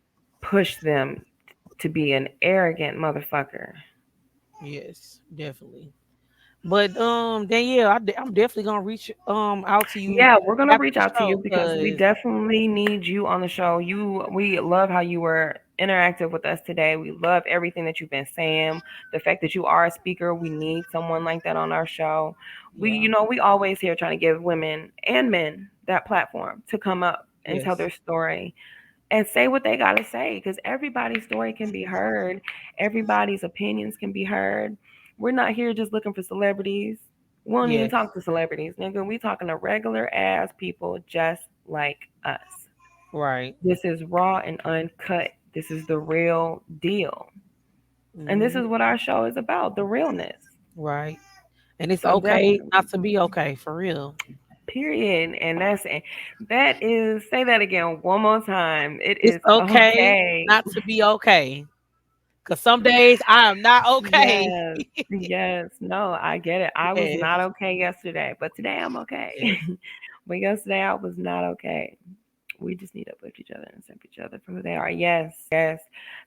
push them to be an arrogant motherfucker. Yes, definitely. But then yeah, I'm definitely gonna reach out to you Yeah, we're gonna after reach the out to you show, because we because definitely need you on the show. We love how you were interactive with us today. We love everything that you've been saying. The fact that you are a speaker, we need someone like that on our show. yeah, We always here trying to give women and men that platform to come up and tell yes, their story and say what they gotta say because everybody's story can be heard. Everybody's opinions can be heard. We're not here just looking for celebrities. We don't even yes, talk to celebrities, nigga. We talking to regular ass people just like us. right, This is raw and uncut. This is the real deal. And this hmm, is what our show is about, the realness. right. And it's So okay definitely, not to be okay, for real. period. And that is, say that again one more time. It It's is okay okay. not to be okay. Cause some days I am not okay. Yes, yes. No, I get it. I was Yes, not okay yesterday, but today I'm okay. yes, But yesterday I was not okay. We just need to uplift each other and accept each other for who they are. Yes, yes.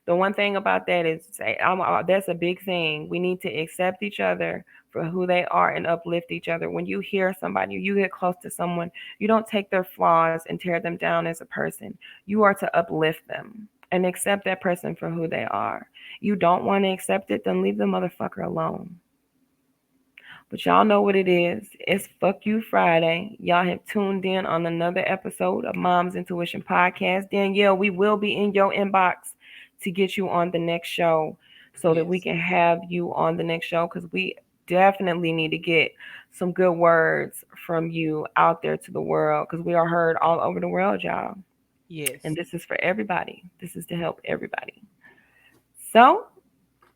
The one thing about that is, that's a big thing. We need to accept each other for who they are and uplift each other. When you hear somebody, you get close to someone, you don't take their flaws and tear them down as a person. You are to uplift them and accept that person for who they are. You don't want to accept it, then leave the motherfucker alone. But y'all know what it is. It's Fuck You Friday. Y'all have tuned in on another episode of Mom's Intuition Podcast. Danielle, we will be in your inbox to get you on the next show so that we yes, can have you on the next show because we definitely need to get some good words from you out there to the world because we are heard all over the world, y'all. And yes, this is for everybody. This is to help everybody. So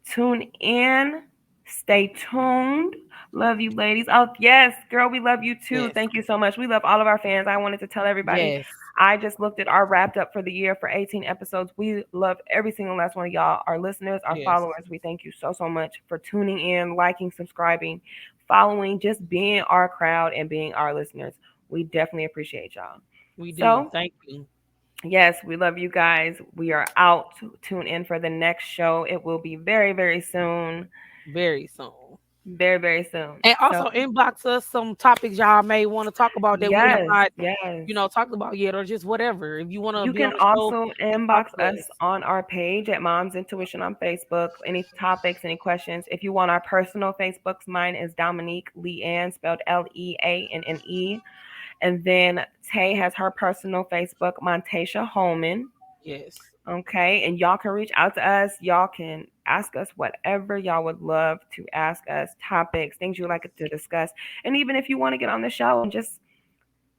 tune in. Stay tuned. Love you, ladies. Oh, yes, girl, we love you too. yes, Thank you so much. We love all of our fans. I wanted to tell everybody yes, I just looked at our wrapped up for the year for 18 episodes. We love every single last one of y'all, our listeners, our yes. followers. We thank you so, so much for tuning in, liking, subscribing, following, just being our crowd and being our listeners. We definitely appreciate y'all. We do. So, Thank you. yes, we love you guys. We are out. Tune in for the next show. It will be very, very soon. Very soon. Very, very soon. And So, also inbox us some topics y'all may want to talk about that we have yes, not, yes. talked about yet, or just whatever. If you want to You be can on the show, also inbox talk to us us. on our page at Mom's Intuition on Facebook. Any topics, any questions. If you want our personal Facebooks, mine is Dominique Leanne, spelled Leanne. And then Tay has her personal Facebook, Montasha Holman. Yes. Okay, and y'all can reach out to us. Y'all can ask us whatever y'all would love to ask us, topics, things you'd like to discuss. And even if you want to get on the show and just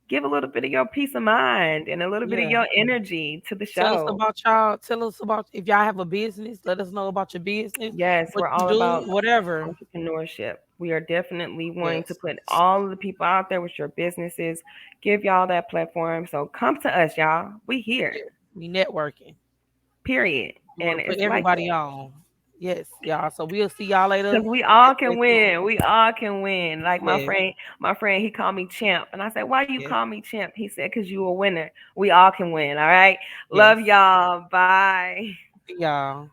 give a little bit of your peace of mind and a little bit of Yeah. your energy to the Tell us show. about y'all. Tell us about if y'all have a business. Let us know about your business, Yes, what we're you all do, about whatever. entrepreneurship. We are definitely wanting to Yes. put all of the people out there with your businesses, give y'all that platform. So come to us, y'all. We here, Yeah. We networking. period. We And want to put it's like everybody on. Yes, y'all. So we'll see y'all later. because we all Next can week. win. We all can win. Like Yes. my friend, he called me champ. And I said, why you Yes. call me champ? He said, because you a winner. We all can win. All right. Love Yes. y'all. Bye. See y'all.